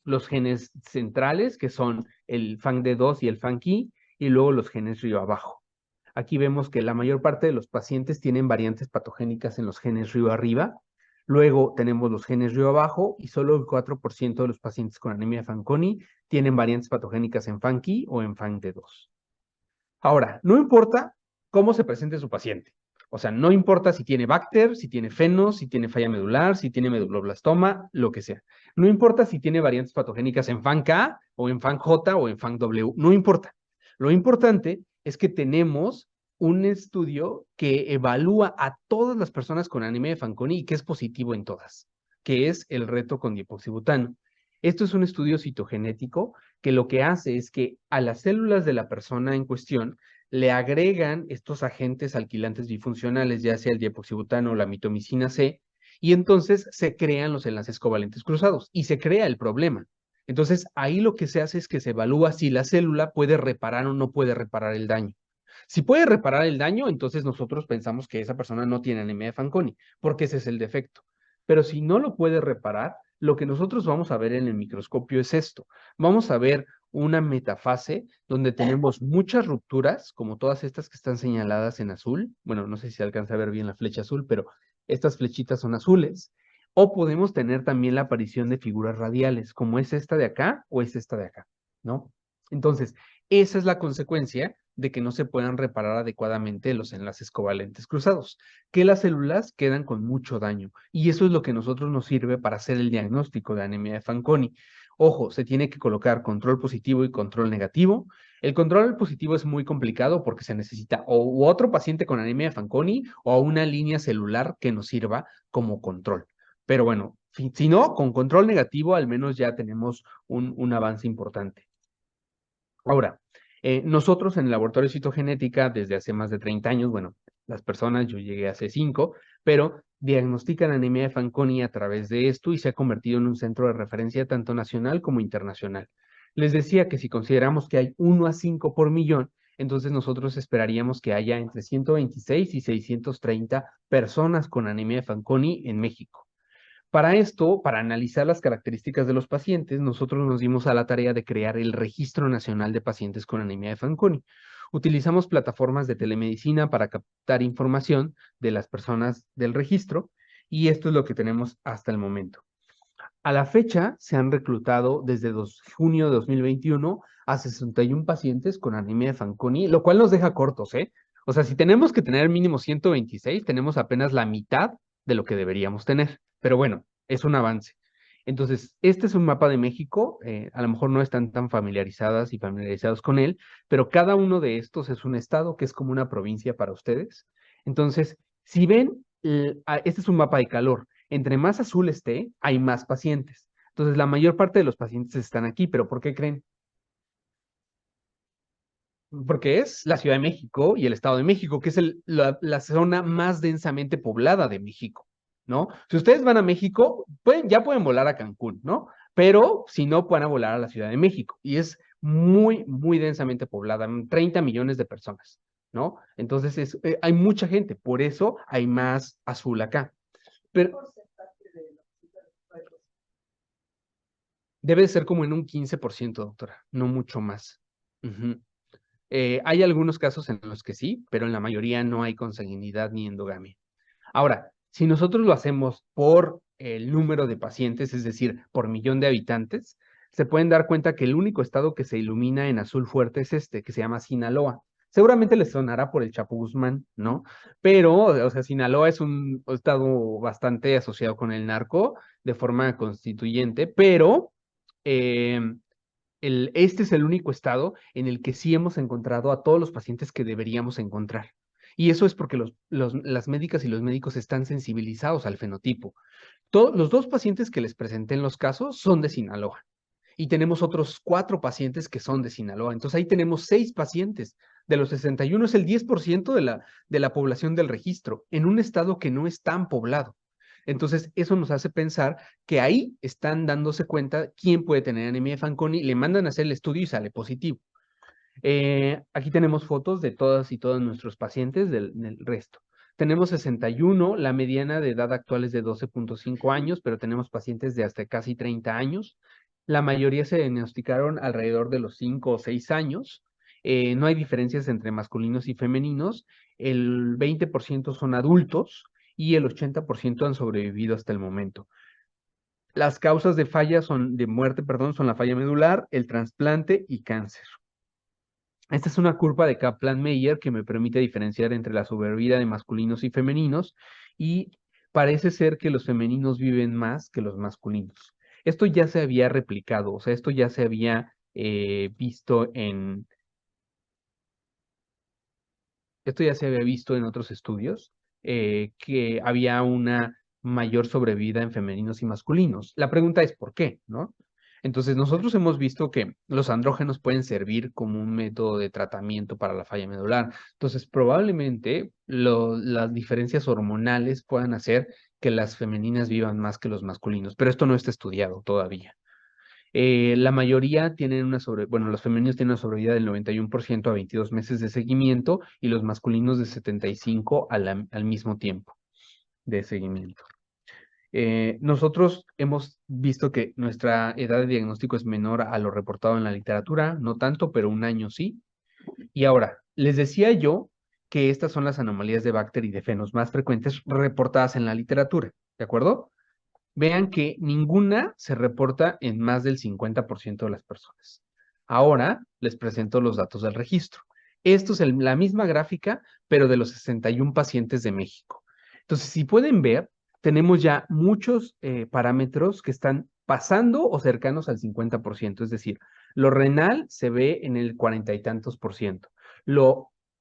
los genes centrales, que son el FANG-D2 y el FANG-I, y luego los genes río abajo. Aquí vemos que la mayor parte de los pacientes tienen variantes patogénicas en los genes río arriba. Luego tenemos los genes río abajo y solo el 4% de los pacientes con anemia de Fanconi tienen variantes patogénicas en FANG-I o en FANG-D2. Ahora, no importa cómo se presente su paciente. O sea, no importa si tiene Bacter, si tiene fenos, si tiene falla medular, si tiene medulloblastoma, lo que sea. No importa si tiene variantes patogénicas en FANG-K o en FANG-J o en FANG-W. No importa. Lo importante es que tenemos un estudio que evalúa a todas las personas con anemia de Fanconi y que es positivo en todas, que es el reto con diapoxibutano. Esto es un estudio citogenético que lo que hace es que a las células de la persona en cuestión le agregan estos agentes alquilantes bifuncionales, ya sea el diapoxibutano o la mitomicina C, y entonces se crean los enlaces covalentes cruzados y se crea el problema. Entonces, ahí lo que se hace es que se evalúa si la célula puede reparar o no puede reparar el daño. Si puede reparar el daño, entonces nosotros pensamos que esa persona no tiene anemia de Fanconi, porque ese es el defecto. Pero si no lo puede reparar, lo que nosotros vamos a ver en el microscopio es esto. Vamos a ver una metafase donde tenemos muchas rupturas, como todas estas que están señaladas en azul. Bueno, no sé si se alcanza a ver bien la flecha azul, pero estas flechitas son azules. O podemos tener también la aparición de figuras radiales, como es esta de acá o es esta de acá, ¿no? Entonces, esa es la consecuencia de que no se puedan reparar adecuadamente los enlaces covalentes cruzados, que las células quedan con mucho daño. Y eso es lo que a nosotros nos sirve para hacer el diagnóstico de anemia de Fanconi. Ojo, se tiene que colocar control positivo y control negativo. El control positivo es muy complicado porque se necesita o otro paciente con anemia de Fanconi o una línea celular que nos sirva como control. Pero bueno, si no, con control negativo al menos ya tenemos un avance importante. Ahora, nosotros en el laboratorio de citogenética desde hace más de 30 años, bueno, las personas, yo llegué hace 5, pero diagnostican anemia de Fanconi a través de esto y se ha convertido en un centro de referencia tanto nacional como internacional. Les decía que si consideramos que hay 1 a 5 por millón, entonces nosotros esperaríamos que haya entre 126 y 630 personas con anemia de Fanconi en México. Para esto, para analizar las características de los pacientes, nosotros nos dimos a la tarea de crear el Registro Nacional de Pacientes con Anemia de Fanconi. Utilizamos plataformas de telemedicina para captar información de las personas del registro y esto es lo que tenemos hasta el momento. A la fecha se han reclutado desde junio de 2021 a 61 pacientes con anemia de Fanconi, lo cual nos deja cortos, ¿eh? O sea, si tenemos que tener mínimo 126, tenemos apenas la mitad de lo que deberíamos tener. Pero bueno, es un avance. Entonces, este es un mapa de México, a lo mejor no están tan familiarizadas y familiarizados con él, pero cada uno de estos es un estado que es como una provincia para ustedes. Entonces, si ven, este es un mapa de calor. Entre más azul esté, hay más pacientes. Entonces, la mayor parte de los pacientes están aquí, pero ¿por qué creen? Porque es la Ciudad de México y el Estado de México, que es la zona más densamente poblada de México, ¿no? Si ustedes van a México, ya pueden volar a Cancún, ¿no? Pero si no, pueden volar a la Ciudad de México y es muy densamente poblada, 30 millones de personas, ¿no? Entonces, hay mucha gente, por eso hay más azul acá. Pero, Debe de ser como en un 15%, doctora, no mucho más. Ujú. Hay algunos casos en los que sí, pero en la mayoría no hay consanguinidad ni endogamia. Ahora, si nosotros lo hacemos por el número de pacientes, es decir, por millón de habitantes, se pueden dar cuenta que el único estado que se ilumina en azul fuerte es este, que se llama Sinaloa. Seguramente les sonará por el Chapo Guzmán, ¿no? Pero, o sea, Sinaloa es un estado bastante asociado con el narco de forma constituyente, pero eh, este es el único estado en el que sí hemos encontrado a todos los pacientes que deberíamos encontrar. Y eso es porque las médicas y los médicos están sensibilizados al fenotipo. Los dos pacientes que les presenté en los casos son de Sinaloa. Y tenemos otros 4 pacientes que son de Sinaloa. Entonces ahí tenemos 6 pacientes. De los 61 es el 10% de la población del registro, en un estado que no es tan poblado. Entonces, eso nos hace pensar que ahí están dándose cuenta quién puede tener anemia de Fanconi, le mandan a hacer el estudio y sale positivo. Aquí tenemos fotos de todas y todos nuestros pacientes del resto. Tenemos 61, la mediana de edad actual es de 12.5 años, pero tenemos pacientes de hasta casi 30 años. La mayoría se diagnosticaron alrededor de los 5 o 6 años. No hay diferencias entre masculinos y femeninos. El 20% son adultos y el 80% han sobrevivido hasta el momento. Las causas de muerte, perdón, son la falla medular, el trasplante y cáncer. Esta es una curva de Kaplan-Meier que me permite diferenciar entre la sobrevida de masculinos y femeninos y parece ser que los femeninos viven más que los masculinos. Esto ya se había replicado, o sea, esto ya se había visto en otros estudios, que había una mayor sobrevida en femeninos y masculinos. La pregunta es ¿por qué? ¿No? Entonces, nosotros hemos visto que los andrógenos pueden servir como un método de tratamiento para la falla medular. Entonces, probablemente las diferencias hormonales puedan hacer que las femeninas vivan más que los masculinos, pero esto no está estudiado todavía. La mayoría tienen los femeninos tienen una sobrevida del 91% a 22 meses de seguimiento y los masculinos de 75 al mismo tiempo de seguimiento. Nosotros hemos visto que nuestra edad de diagnóstico es menor a lo reportado en la literatura, no tanto, pero un año sí. Y ahora, les decía yo que estas son las anomalías de Bacter y de Fenos más frecuentes reportadas en la literatura, ¿de acuerdo? Vean que ninguna se reporta en más del 50% de las personas. Ahora les presento los datos del registro. Esto es la misma gráfica, pero de los 61 pacientes de México. Entonces, si pueden ver, tenemos ya muchos parámetros que están pasando o cercanos al 50%, es decir, lo renal se ve en el 40 y tantos por ciento.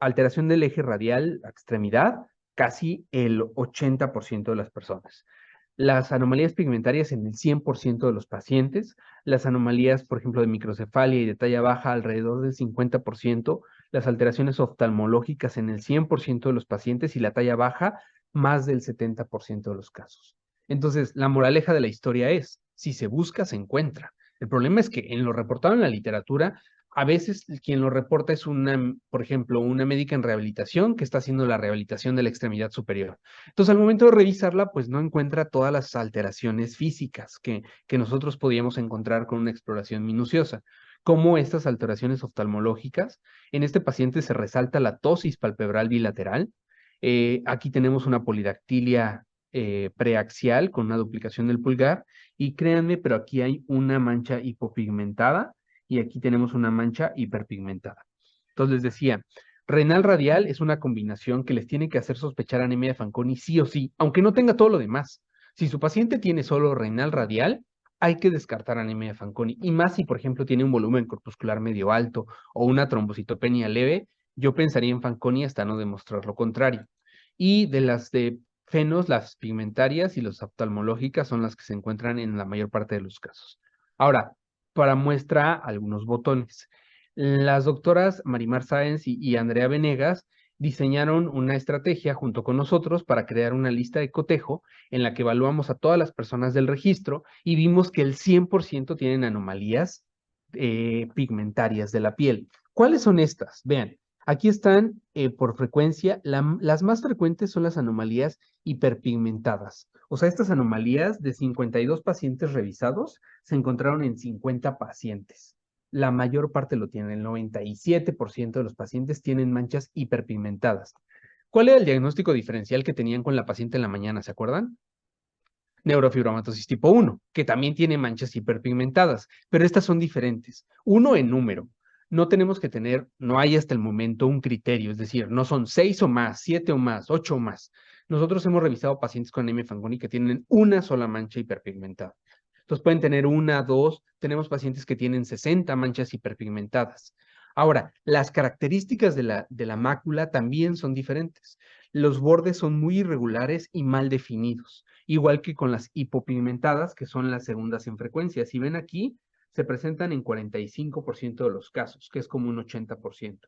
Alteración del eje radial, extremidad, casi el 80% de las personas. Las anomalías pigmentarias en el 100% de los pacientes, las anomalías, por ejemplo, de microcefalia y de talla baja alrededor del 50%, las alteraciones oftalmológicas en el 100% de los pacientes y la talla baja más del 70% de los casos. Entonces, la moraleja de la historia es, si se busca, se encuentra. El problema es que en lo reportado en la literatura, a veces quien lo reporta es por ejemplo, una médica en rehabilitación que está haciendo la rehabilitación de la extremidad superior. Entonces, al momento de revisarla, pues no encuentra todas las alteraciones físicas que nosotros podíamos encontrar con una exploración minuciosa, como estas alteraciones oftalmológicas. En este paciente se resalta la ptosis palpebral bilateral. Aquí tenemos una polidactilia preaxial con una duplicación del pulgar y créanme, pero aquí hay una mancha hipopigmentada y aquí tenemos una mancha hiperpigmentada. Entonces les decía, renal radial es una combinación que les tiene que hacer sospechar anemia de Fanconi sí o sí, aunque no tenga todo lo demás. Si su paciente tiene solo renal radial, hay que descartar anemia de Fanconi. Y más si, por ejemplo, tiene un volumen corpuscular medio alto o una trombocitopenia leve, yo pensaría en Fanconi hasta no demostrar lo contrario. Y de las de fenos, las pigmentarias y las oftalmológicas son las que se encuentran en la mayor parte de los casos. Ahora, para muestra algunos botones. Las doctoras Marimar Sáenz y Andrea Venegas diseñaron una estrategia junto con nosotros para crear una lista de cotejo en la que evaluamos a todas las personas del registro y vimos que el 100% tienen anomalías pigmentarias de la piel. ¿Cuáles son estas? Vean, Aquí están por frecuencia, las más frecuentes son las anomalías hiperpigmentadas. O sea, estas anomalías de 52 pacientes revisados se encontraron en 50 pacientes. La mayor parte lo tienen, el 97% de los pacientes tienen manchas hiperpigmentadas. ¿Cuál era el diagnóstico diferencial que tenían con la paciente en la mañana? ¿Se acuerdan? Neurofibromatosis tipo 1, que también tiene manchas hiperpigmentadas, pero estas son diferentes. Uno en número. No tenemos que tener, no hay hasta el momento un criterio, es decir, no son 6 o más, 7 o más, 8 o más. Nosotros hemos revisado pacientes con anemia de Fanconi que tienen una sola mancha hiperpigmentada. Entonces pueden tener una, dos, tenemos pacientes que tienen 60 manchas hiperpigmentadas. Ahora, las características de la mácula también son diferentes. Los bordes son muy irregulares y mal definidos, igual que con las hipopigmentadas, que son las segundas en frecuencia. Si ven aquí, se presentan en 45% de los casos, que es como un 80%.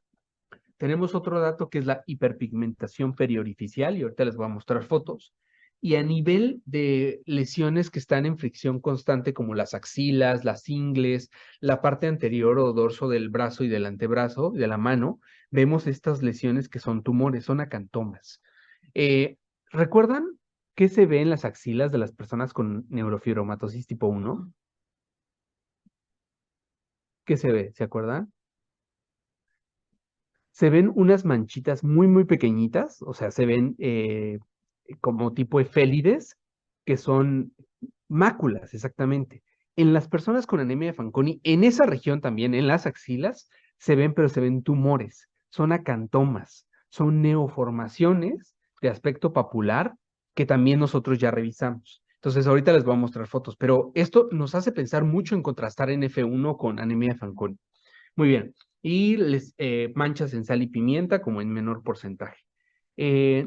Tenemos otro dato que es la hiperpigmentación periorificial, y ahorita les voy a mostrar fotos. Y a nivel de lesiones que están en fricción constante, como las axilas, las ingles, la parte anterior o dorso del brazo y del antebrazo, de la mano, vemos estas lesiones que son tumores, son acantomas. Eh, ¿Recuerdan qué se ve en las axilas de las personas con neurofibromatosis tipo 1? ¿Qué se ve? ¿Se acuerdan? Se ven unas manchitas muy, muy pequeñitas, o sea, se ven como tipo efélides, que son máculas, exactamente. En las personas con anemia de Fanconi, en esa región también, en las axilas, se ven, pero se ven tumores, son acantomas, son neoformaciones de aspecto papular que también nosotros ya revisamos. Entonces, ahorita les voy a mostrar fotos, pero esto nos hace pensar mucho en contrastar NF1 con anemia de Fanconi. Muy bien. Y manchas en sal y pimienta como en menor porcentaje.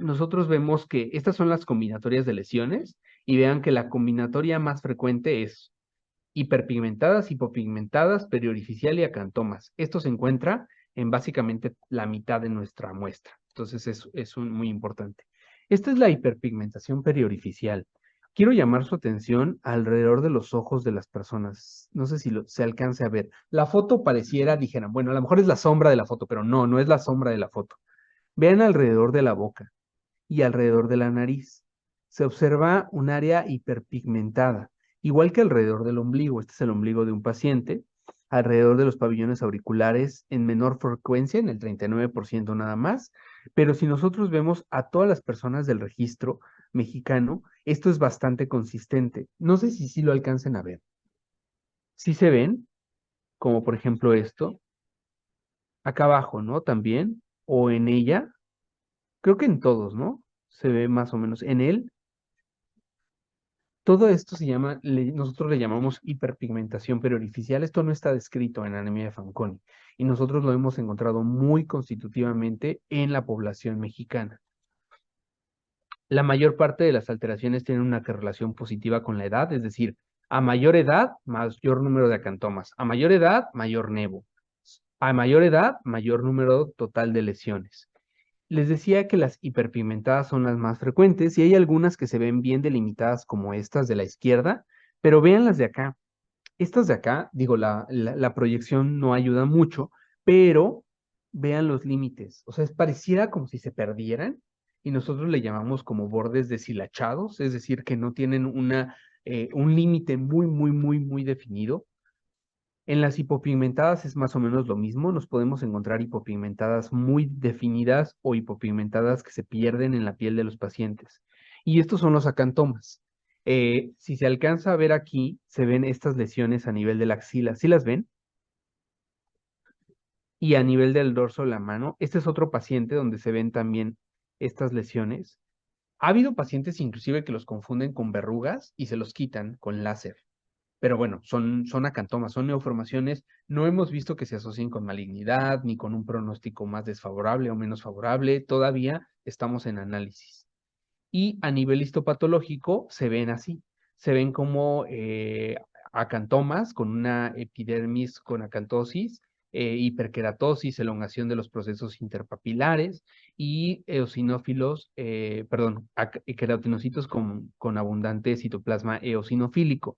Nosotros vemos que estas son las combinatorias de lesiones y vean que la combinatoria más frecuente es hiperpigmentadas, hipopigmentadas, periorificial y acantomas. Esto se encuentra en básicamente la mitad de nuestra muestra. Entonces es muy importante. Esta es la hiperpigmentación periorificial. Quiero llamar su atención alrededor de los ojos de las personas. No sé si se alcance a ver. La foto pareciera, dijeran, bueno, a lo mejor es la sombra de la foto, pero no, no es la sombra de la foto. Vean alrededor de la boca y alrededor de la nariz. Se observa un área hiperpigmentada, igual que alrededor del ombligo. Este es el ombligo de un paciente. Alrededor de los pabellones auriculares en menor frecuencia, en el 39% nada más. Pero si nosotros vemos a todas las personas del registro mexicano, esto es bastante consistente. No sé si sí lo alcancen a ver. Sí se ven, como por ejemplo esto, acá abajo, ¿no? También, o en ella, creo que en todos, ¿no? Se ve más o menos en él. Todo esto se llama, nosotros le llamamos hiperpigmentación periorificial. Esto no está descrito en anemia de Fanconi y nosotros lo hemos encontrado muy constitutivamente en la población mexicana. La mayor parte de las alteraciones tienen una correlación positiva con la edad, es decir, a mayor edad, mayor número de acantomas, a mayor edad, mayor nevo, a mayor edad, mayor número total de lesiones. Les decía que las hiperpigmentadas son las más frecuentes y hay algunas que se ven bien delimitadas como estas de la izquierda, pero vean las de acá. Estas de acá, digo, la proyección no ayuda mucho, pero vean los límites. O sea, pareciera como si se perdieran y nosotros le llamamos como bordes deshilachados, es decir, que no tienen un límite muy, muy, muy, muy definido. En las hipopigmentadas es más o menos lo mismo. Nos podemos encontrar hipopigmentadas muy definidas o hipopigmentadas que se pierden en la piel de los pacientes. Y estos son los acantomas. Si se alcanza a ver aquí, se ven estas lesiones a nivel de la axila. ¿Sí las ven? Y a nivel del dorso de la mano. Este es otro paciente donde se ven también estas lesiones. Ha habido pacientes inclusive que los confunden con verrugas y se los quitan con láser. Pero bueno, son acantomas, son neoformaciones. No hemos visto que se asocien con malignidad ni con un pronóstico más desfavorable o menos favorable. Todavía estamos en análisis. Y a nivel histopatológico se ven así. Se ven como acantomas con una epidermis con acantosis, hiperkeratosis, elongación de los procesos interpapilares y eosinófilos, queratinocitos con abundante citoplasma eosinofílico.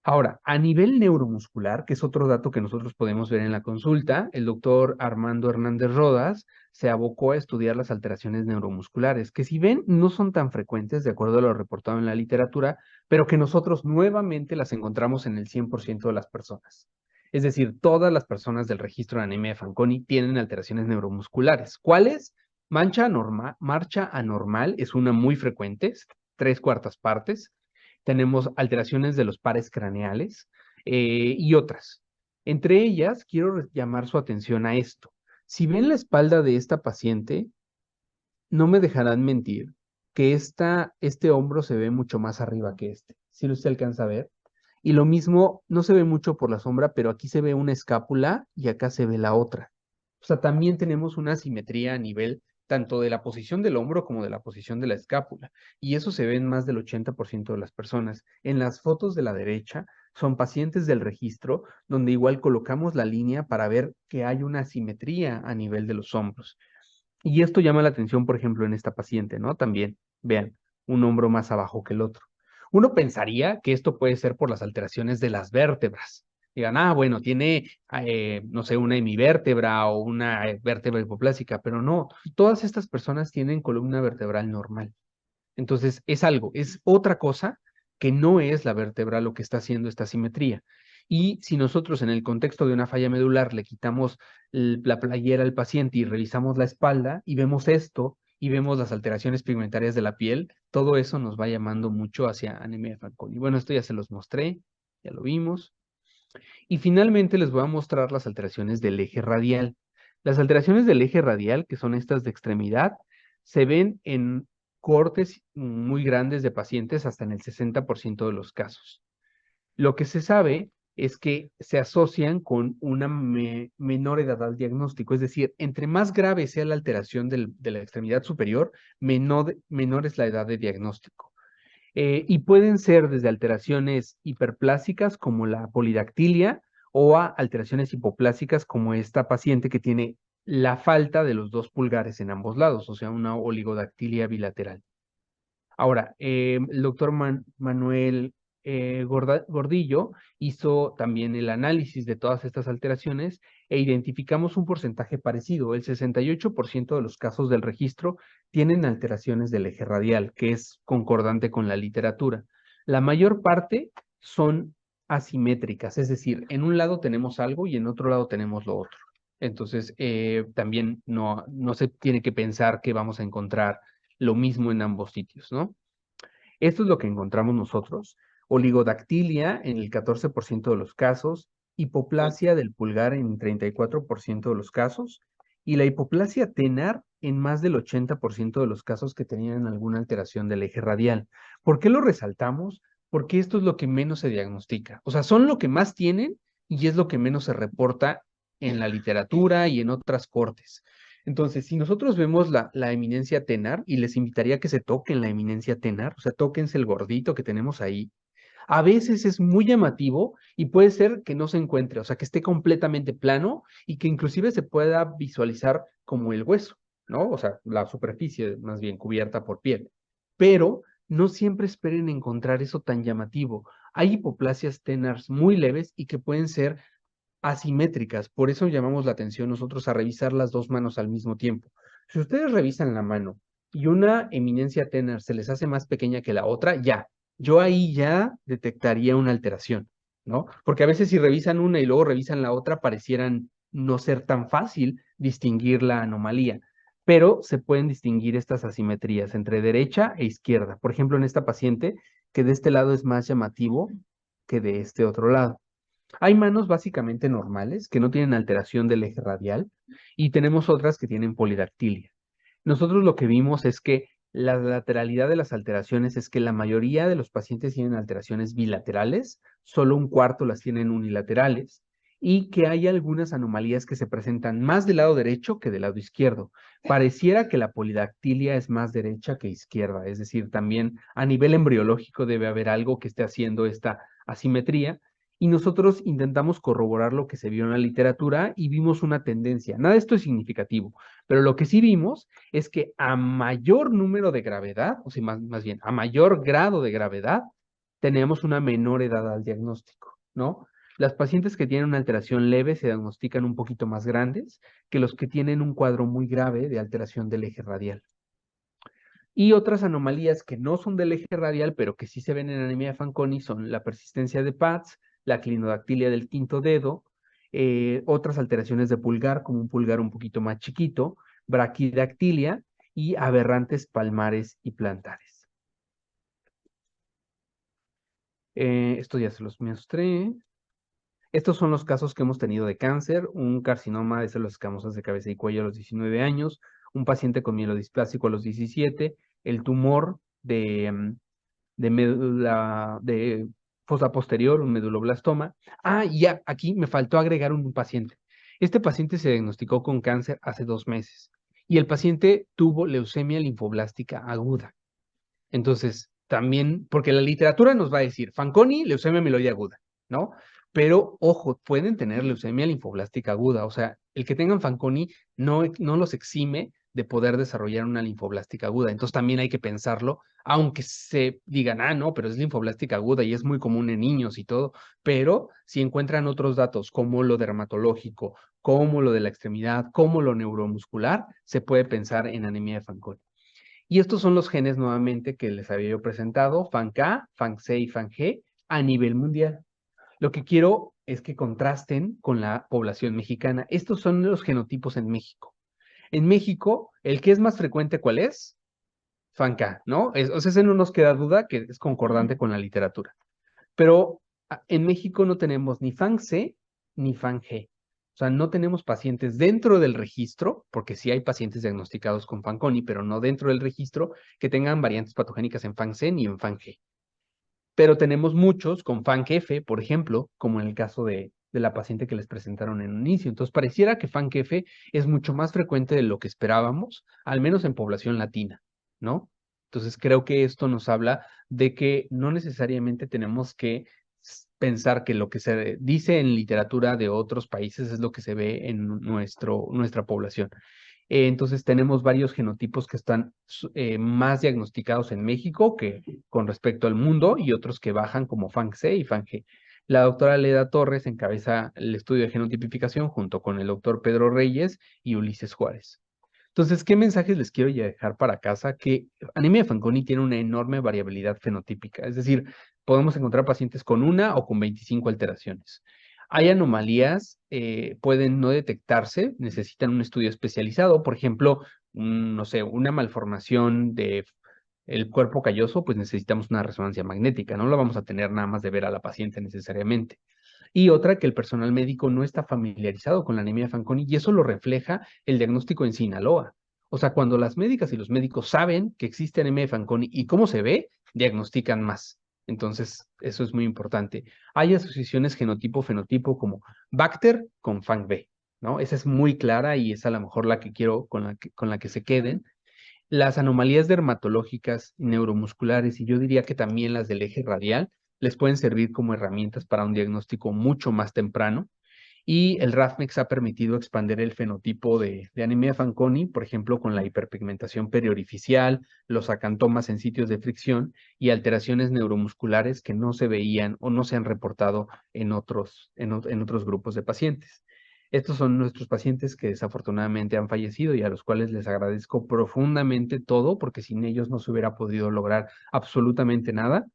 Ahora, a nivel neuromuscular, que es otro dato que nosotros podemos ver en la consulta, el doctor Armando Hernández Rodas se abocó a estudiar las alteraciones neuromusculares, que si ven no son tan frecuentes de acuerdo a lo reportado en la literatura, pero que nosotros nuevamente las encontramos en el 100% de las personas. Es decir, todas las personas del registro de anemia de Fanconi tienen alteraciones neuromusculares. ¿Cuáles? Marcha anormal es una muy frecuente, 3/4 partes. Tenemos alteraciones de los pares craneales y otras. Entre ellas, quiero llamar su atención a esto. Si ven la espalda de esta paciente, no me dejarán mentir que este hombro se ve mucho más arriba que este. ¿Sí usted alcanza a ver? Y lo mismo, no se ve mucho por la sombra, pero aquí se ve una escápula y acá se ve la otra. O sea, también tenemos una asimetría a nivel tanto de la posición del hombro como de la posición de la escápula. Y eso se ve en más del 80% de las personas. En las fotos de la derecha son pacientes del registro donde igual colocamos la línea para ver que hay una asimetría a nivel de los hombros. Y esto llama la atención, por ejemplo, en esta paciente, ¿no? También, vean, un hombro más abajo que el otro. Uno pensaría que esto puede ser por las alteraciones de las vértebras. Digan, bueno, tiene, no sé, una hemivértebra o una vértebra hipoplásica, pero no, todas estas personas tienen columna vertebral normal. Entonces, es otra cosa que no es la vértebra lo que está haciendo esta simetría. Y si nosotros en el contexto de una falla medular le quitamos la playera al paciente y revisamos la espalda y vemos esto y vemos las alteraciones pigmentarias de la piel, todo eso nos va llamando mucho hacia anemia de Fanconi. Bueno, esto ya se los mostré, ya lo vimos. Y finalmente les voy a mostrar las alteraciones del eje radial. Las alteraciones del eje radial, que son estas de extremidad, se ven en cortes muy grandes de pacientes hasta en el 60% de los casos. Lo que se sabe es que se asocian con una menor edad al diagnóstico, es decir, entre más grave sea la alteración de la extremidad superior, menor es la edad de diagnóstico. Y pueden ser desde alteraciones hiperplásicas como la polidactilia o a alteraciones hipoplásicas como esta paciente que tiene la falta de los 2 pulgares en ambos lados, o sea, una oligodactilia bilateral. Ahora, el doctor Manuel Gordillo hizo también el análisis de todas estas alteraciones e identificamos un porcentaje parecido. El 68% de los casos del registro tienen alteraciones del eje radial, que es concordante con la literatura. La mayor parte son asimétricas, es decir, en un lado tenemos algo y en otro lado tenemos lo otro. Entonces, también no se tiene que pensar que vamos a encontrar lo mismo en ambos sitios, ¿no? Esto es lo que encontramos nosotros. Oligodactilia en el 14% de los casos, hipoplasia del pulgar en 34% de los casos y la hipoplasia tenar en más del 80% de los casos que tenían alguna alteración del eje radial. ¿Por qué lo resaltamos? Porque esto es lo que menos se diagnostica. O sea, son lo que más tienen y es lo que menos se reporta en la literatura y en otras cortes. Entonces, si nosotros vemos la eminencia tenar, y les invitaría a que se toquen la eminencia tenar, o sea, tóquense el gordito que tenemos ahí, a veces es muy llamativo y puede ser que no se encuentre, o sea, que esté completamente plano y que inclusive se pueda visualizar como el hueso, ¿no? O sea, la superficie más bien cubierta por piel. Pero no siempre esperen encontrar eso tan llamativo. Hay hipoplasias tenars muy leves y que pueden ser asimétricas. Por eso llamamos la atención nosotros a revisar las dos manos al mismo tiempo. Si ustedes revisan la mano y una eminencia tenar se les hace más pequeña que la otra, yo ahí ya detectaría una alteración, ¿no? Porque a veces si revisan una y luego revisan la otra, parecieran no ser tan fácil distinguir la anomalía, pero se pueden distinguir estas asimetrías entre derecha e izquierda. Por ejemplo, en esta paciente, que de este lado es más llamativo que de este otro lado. Hay manos básicamente normales que no tienen alteración del eje radial y tenemos otras que tienen polidactilia. Nosotros lo que vimos es que la lateralidad de las alteraciones es que la mayoría de los pacientes tienen alteraciones bilaterales, solo un cuarto las tienen unilaterales y que hay algunas anomalías que se presentan más del lado derecho que del lado izquierdo. Pareciera que la polidactilia es más derecha que izquierda, es decir, también a nivel embriológico debe haber algo que esté haciendo esta asimetría y nosotros intentamos corroborar lo que se vio en la literatura y vimos una tendencia. Nada de esto es significativo, pero lo que sí vimos es que a mayor número de gravedad, o sea, más bien, a mayor grado de gravedad, tenemos una menor edad al diagnóstico, ¿no? Las pacientes que tienen una alteración leve se diagnostican un poquito más grandes que los que tienen un cuadro muy grave de alteración del eje radial. Y otras anomalías que no son del eje radial, pero que sí se ven en anemia de Fanconi son la persistencia de PADS, la clinodactilia del quinto dedo, otras alteraciones de pulgar, como un pulgar un poquito más chiquito, braquidactilia y aberrantes palmares y plantares. Esto ya se los mostré. Estos son los casos que hemos tenido de cáncer, un carcinoma de células escamosas de cabeza y cuello a los 19 años, un paciente con mielodisplásico a los 17, el tumor de médula, de fosa posterior, un meduloblastoma. Ah, y ya, aquí me faltó agregar un paciente. Este paciente se diagnosticó con cáncer hace 2 meses y el paciente tuvo leucemia linfoblástica aguda. Entonces, también, porque la literatura nos va a decir, Fanconi, leucemia mieloide aguda, ¿no? Pero, ojo, pueden tener leucemia linfoblástica aguda, o sea, el que tengan Fanconi no los exime de poder desarrollar una linfoblástica aguda. Entonces, también hay que pensarlo, aunque se digan, ah, no, pero es linfoblástica aguda y es muy común en niños y todo, pero si encuentran otros datos como lo dermatológico, como lo de la extremidad, como lo neuromuscular, se puede pensar en anemia de Fanconi. Y estos son los genes nuevamente que les había yo presentado, FANK, FANC y FANG, a nivel mundial. Lo que quiero es que contrasten con la población mexicana. Estos son los genotipos en México. En México, el que es más frecuente, ¿cuál es? FANK, ¿no? O sea, ese no nos queda duda que es concordante con la literatura. Pero en México no tenemos ni FANC ni FANG. O sea, no tenemos pacientes dentro del registro, porque sí hay pacientes diagnosticados con Fanconi, pero no dentro del registro que tengan variantes patogénicas en FANC ni en FANG. Pero tenemos muchos con FANC-F, por ejemplo, como en el caso de la paciente que les presentaron en un inicio. Entonces, pareciera que FANC-F es mucho más frecuente de lo que esperábamos, al menos en población latina, ¿no? Entonces, creo que esto nos habla de que no necesariamente tenemos que pensar que lo que se dice en literatura de otros países es lo que se ve en nuestra población. Entonces tenemos varios genotipos que están más diagnosticados en México que con respecto al mundo y otros que bajan como FANG-C y FANG-G. La doctora Leda Torres encabeza el estudio de genotipificación junto con el doctor Pedro Reyes y Ulises Juárez. Entonces, ¿qué mensajes les quiero dejar para casa? Que anemia de Fanconi tiene una enorme variabilidad fenotípica, es decir, podemos encontrar pacientes con una o con 25 alteraciones. Hay anomalías, pueden no detectarse, necesitan un estudio especializado, por ejemplo, no sé, una malformación de el cuerpo calloso, pues necesitamos una resonancia magnética, no la vamos a tener nada más de ver a la paciente necesariamente. Y otra, que el personal médico no está familiarizado con la anemia de Fanconi y eso lo refleja el diagnóstico en Sinaloa. O sea, cuando las médicas y los médicos saben que existe anemia de Fanconi y cómo se ve, diagnostican más. Entonces, eso es muy importante. Hay asociaciones genotipo-fenotipo como Bacter con FANG-B, ¿no? Esa es muy clara y es a lo mejor la que quiero con la que se queden. Las anomalías dermatológicas y neuromusculares, y yo diría que también las del eje radial, les pueden servir como herramientas para un diagnóstico mucho más temprano. Y el RAFMEX ha permitido expandir el fenotipo de anemia de Fanconi, por ejemplo, con la hiperpigmentación periorificial, los acantomas en sitios de fricción y alteraciones neuromusculares que no se veían o no se han reportado en otros grupos de pacientes. Estos son nuestros pacientes que desafortunadamente han fallecido y a los cuales les agradezco profundamente todo, porque sin ellos no se hubiera podido lograr absolutamente nada.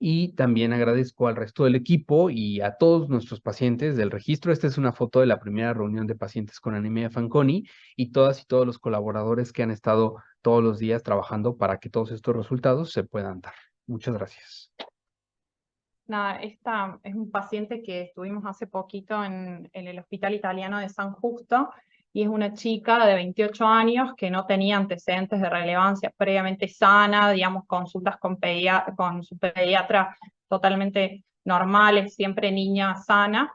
Y también agradezco al resto del equipo y a todos nuestros pacientes del registro. Esta es una foto de la primera reunión de pacientes con anemia de Fanconi y todas y todos los colaboradores que han estado todos los días trabajando para que todos estos resultados se puedan dar. Muchas gracias. Nada, esta es un paciente que estuvimos hace poquito en el Hospital Italiano de San Justo y es una chica de 28 años que no tenía antecedentes de relevancia, previamente sana, digamos, consultas con su pediatra totalmente normales, siempre niña sana,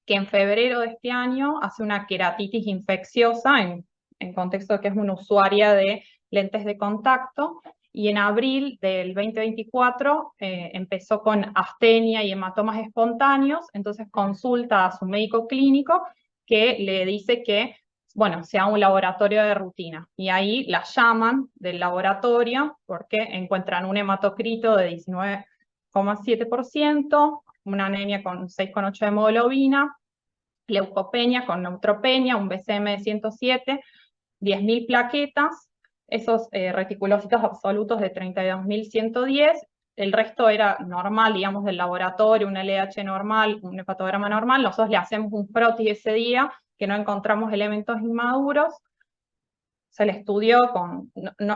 que en febrero de este año hace una queratitis infecciosa en contexto de que es una usuaria de lentes de contacto, y en abril del 2024 empezó con astenia y hematomas espontáneos, entonces consulta a su médico clínico que le dice que, bueno, sea un laboratorio de rutina. Y ahí la llaman del laboratorio porque encuentran un hematocrito de 19 3,7%, una anemia con 6,8 de hemoglobina, leucopenia con neutropenia, un BCM de 107, 10.000 plaquetas, esos reticulocitos absolutos de 32.110, el resto era normal, digamos, del laboratorio, un LH normal, un hepatograma normal. Nosotros le hacemos un PROTI ese día, que no encontramos elementos inmaduros. Se le estudió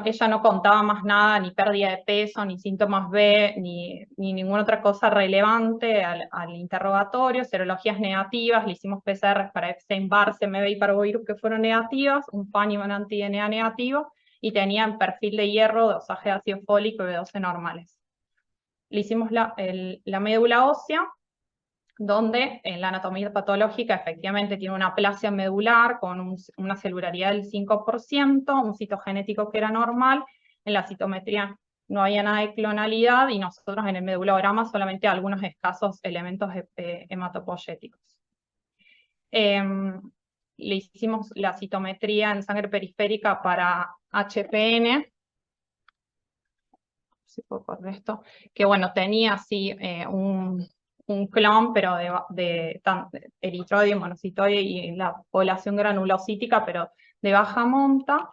ella no contaba más nada, ni pérdida de peso, ni síntomas B, ni ninguna otra cosa relevante al interrogatorio, serologías negativas, le hicimos PCR para Epstein-Barr, CMV y parvovirus que fueron negativas, un PAN y un anti-DNA negativo, y tenían perfil de hierro, dosaje de ácido fólico y B12 normales. Le hicimos la médula ósea, donde en la anatomía patológica efectivamente tiene una aplasia medular con una celularidad del 5%, un citogenético que era normal, en la citometría no había nada de clonalidad, y nosotros en el medulograma solamente algunos escasos elementos hematopoyéticos. Le hicimos la citometría en sangre periférica para HPN, si puedo poner esto, que bueno, tenía así un clon, pero de eritroide, monocitoide y la población granulocítica, pero de baja monta.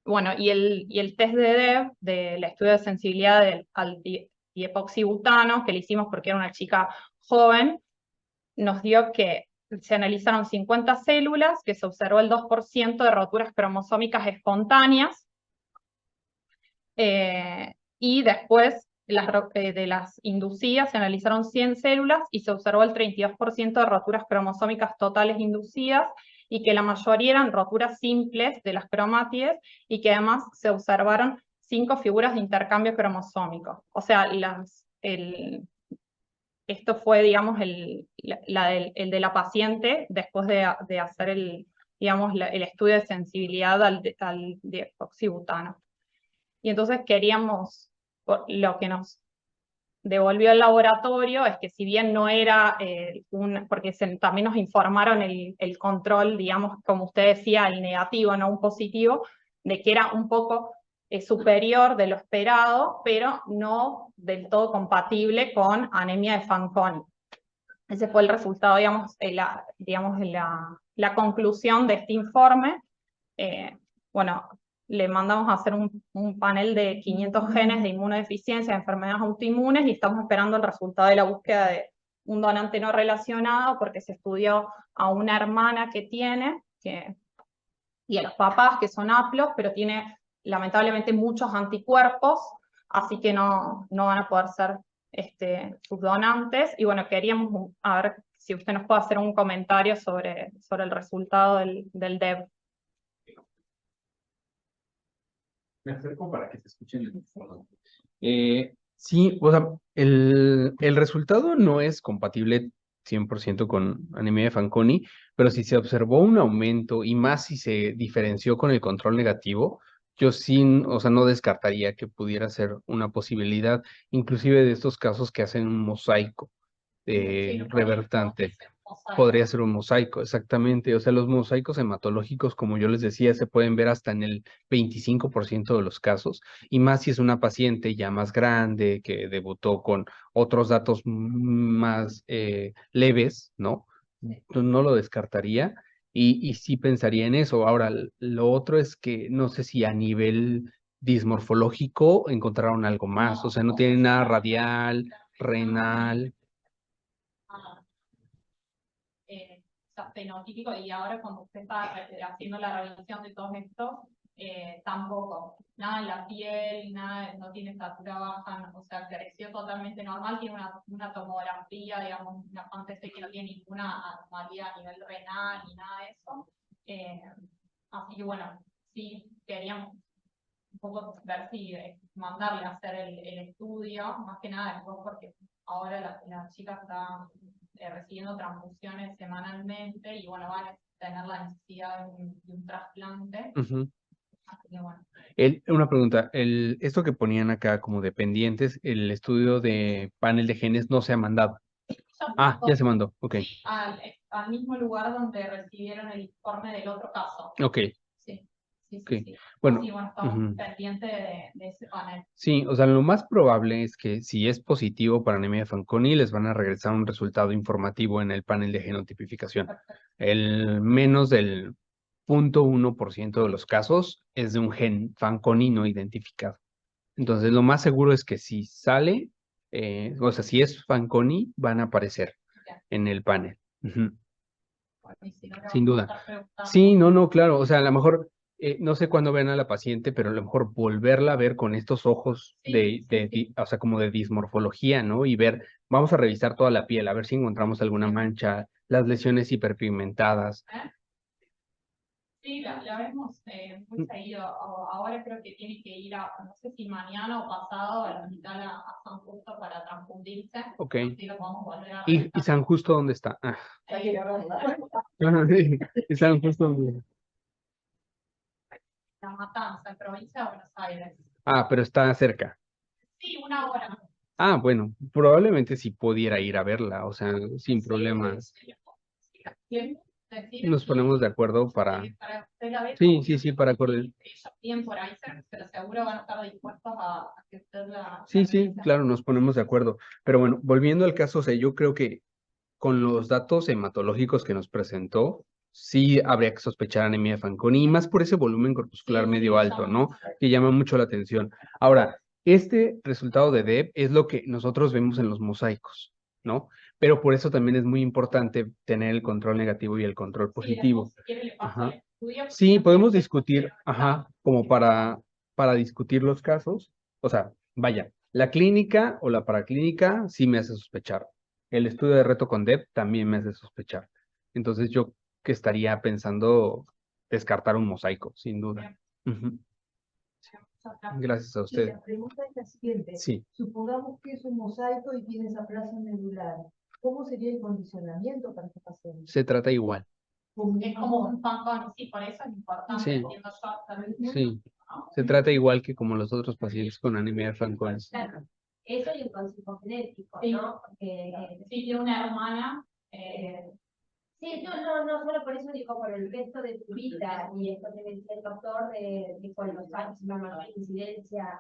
Bueno, y el test de DEB, del estudio de sensibilidad al diepoxibutano, que le hicimos porque era una chica joven, nos dio que se analizaron 50 células, que se observó el 2% de roturas cromosómicas espontáneas, y después de las inducidas se analizaron 100 células y se observó el 32% de roturas cromosómicas totales inducidas, y que la mayoría eran roturas simples de las cromátides, y que además se observaron 5 figuras de intercambio cromosómico. O sea, esto fue, digamos, el de la paciente después de hacer el estudio de sensibilidad al diepoxibutano. Y entonces lo que nos devolvió el laboratorio es que, si bien no era porque también nos informaron el control, digamos, como usted decía, el negativo, no un positivo, de que era un poco superior de lo esperado, pero no del todo compatible con anemia de Fanconi. Ese fue el resultado, digamos, la conclusión de este informe. Bueno, le mandamos a hacer un panel de 500 genes de inmunodeficiencia de enfermedades autoinmunes, y estamos esperando el resultado de la búsqueda de un donante no relacionado, porque se estudió a una hermana que tiene, y a los papás, que son haplos, pero tiene lamentablemente muchos anticuerpos, así que no van a poder ser sus donantes. Y bueno, queríamos a ver si usted nos puede hacer un comentario sobre el resultado del DEB. Me acerco para que se escuchen el micrófono. Sí, o sea, el resultado no es compatible 100% con anemia de Fanconi, pero si se observó un aumento, y más si se diferenció con el control negativo, yo sí, o sea, no descartaría que pudiera ser una posibilidad, inclusive de estos casos que hacen un mosaico revertante. Podría ser un mosaico, exactamente. O sea, los mosaicos hematológicos, como yo les decía, se pueden ver hasta en el 25% de los casos, y más si es una paciente ya más grande, que debutó con otros datos más leves, ¿no? Entonces, no lo descartaría, y sí pensaría en eso. Ahora, lo otro es que no sé si a nivel dismorfológico encontraron algo más, o sea, no tienen nada radial, renal. Fenotípico, y ahora cuando usted está haciendo la revisión de todos estos, tampoco, nada en la piel, nada, no tiene estatura baja, o sea, creció totalmente normal, tiene una tomografía, digamos, una PAN-TC que no tiene ninguna anomalía a nivel renal ni nada de eso. Así que bueno, sí queríamos un poco ver si mandarle a hacer el estudio, más que nada después, porque ahora la chica está recibiendo transfusiones semanalmente, y bueno, van a tener la necesidad de un trasplante. Así que bueno. Una pregunta, esto que ponían acá como dependientes, el estudio de panel de genes no se ha mandado. Ya se mandó, ok. Al mismo lugar donde recibieron el informe del otro caso. Ok. Sí. sí, Ok. sí. Bueno, Sí, bueno, estamos ujú. pendientes de ese panel. Sí, o sea, lo más probable es que si es positivo para anemia de Fanconi, les van a regresar un resultado informativo en el panel de genotipificación. El menos del 0.1% de los casos es de un gen Fanconi no identificado. Entonces, lo más seguro es que si sale, o sea, si es Fanconi, van a aparecer en el panel. Ujú. Y si no, le Sin vamos a duda. estar preguntando. Sí, no, claro. O sea, a lo mejor, no sé cuándo ven a la paciente, pero a lo mejor volverla a ver con estos ojos o sea, como de dismorfología, ¿no? Y ver, vamos a revisar toda la piel, a ver si encontramos alguna mancha, las lesiones hiperpigmentadas. Sí, la vemos muy seguido. Ahora creo que tiene que ir no sé si mañana o pasado, al hospital a San Justo para transfundirse. Ok. Así lo podemos volver a ¿Y revisar. San Justo dónde está? Ah. Eh, Sí, ¿y San Justo dónde? La Matanza, en provincia de Buenos Aires. Ah, pero está cerca. Sí, 1 hora. Ah, bueno, probablemente sí pudiera ir a verla, o sea, sin problemas. Nos ponemos de acuerdo para... Para usted la vea. Sí, para coordinar. Ellos piden por ahí, pero seguro van a estar dispuestos a que usted la Sí, revise. claro, nos ponemos de acuerdo. Pero bueno, volviendo al caso, o sea, yo creo que con los datos hematológicos que nos presentó, sí habría que sospechar anemia de Fanconi, y más por ese volumen corpuscular medio alto, ¿no? Que llama mucho la atención. Ahora, este resultado de DEB es lo que nosotros vemos en los mosaicos, ¿no? Pero por eso también es muy importante tener el control negativo y el control positivo. Si quiere, le paso Ajá. el estudio. Sí, podemos discutir, ajá, como para discutir los casos. O sea, vaya, la clínica o la paraclínica sí me hace sospechar. El estudio de reto con DEB también me hace sospechar. Entonces yo que estaría pensando descartar un mosaico, sin duda. Ujú. Gracias a Y usted. la pregunta es la siguiente. Sí, Supongamos que es un mosaico y tiene esa plaza medular. ¿Cómo sería el condicionamiento para este paciente? se trata igual. Es como un Fanconi, sí, por eso es importante, Sí. entiendo yo. También. Sí, se trata igual que como los otros pacientes con anemia de Fanconi. Claro, eso y el consejo genético, Sí. ¿no? Porque, Sí, tiene una hermana. sí, no solo por eso, digo, por el resto de tu vida, y esto que decía el doctor, de con los años, una mayor incidencia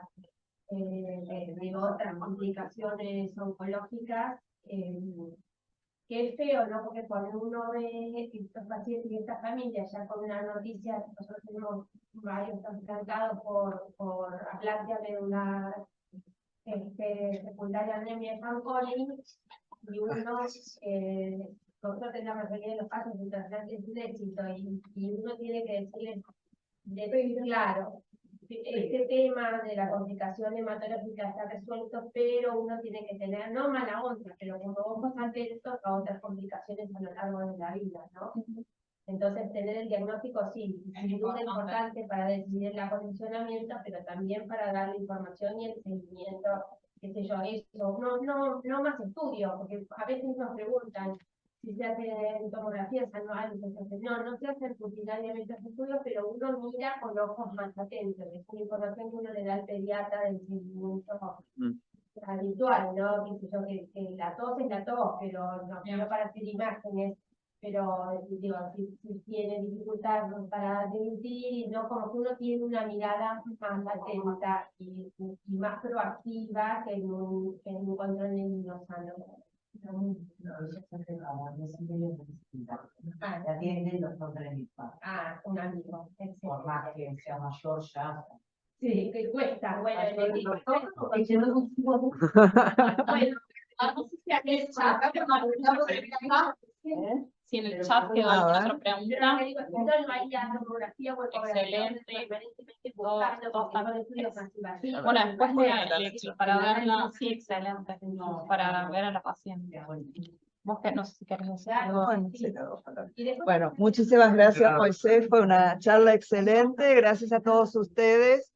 de otras complicaciones oncológicas, que es feo, ¿no? Porque cuando uno ve estos pacientes y estas familias ya con una noticia, nosotros tenemos varios trasplantados por aplasia medular secundaria anemia de Fanconi, y uno, nosotros tenemos la mayoría de los casos de trasplante sin éxito, y uno tiene que decir, claro, este tema de la complicación hematológica está resuelto, pero uno tiene que tener, no mala onda, pero como ojos atentos a otras complicaciones a lo largo de la vida, ¿no? Entonces, tener el diagnóstico sí, sin duda importante para decidir el acondicionamiento, pero también para dar la información y el seguimiento, qué sé yo, eso. No más estudios, porque a veces nos preguntan si se hace tomografías anuales, no se hacen rutinariamente los estudios, pero uno mira con ojos más atentos. Es una información que uno le da al pediatra del seguimiento habitual, ¿no? Qué sé yo, que la tos es la tos, pero no para hacer imágenes, pero digo, si tiene dificultad para deglutir, y no, como que uno tiene una mirada más atenta y más proactiva que en un control de sano. Atienden los controles de infarto. Un amigo, Por más que sea mayor ya. sí, que cuesta, bueno, No sé si aquí en el chat, si en el chat quedó alguna otra pregunta. Excelente. Bueno, después para verla, sí, excelente, para ver a la paciente. Vos que no sé si querés decir algo. Bueno, muchísimas gracias, Moisés. Fue una charla excelente. Gracias a todos ustedes.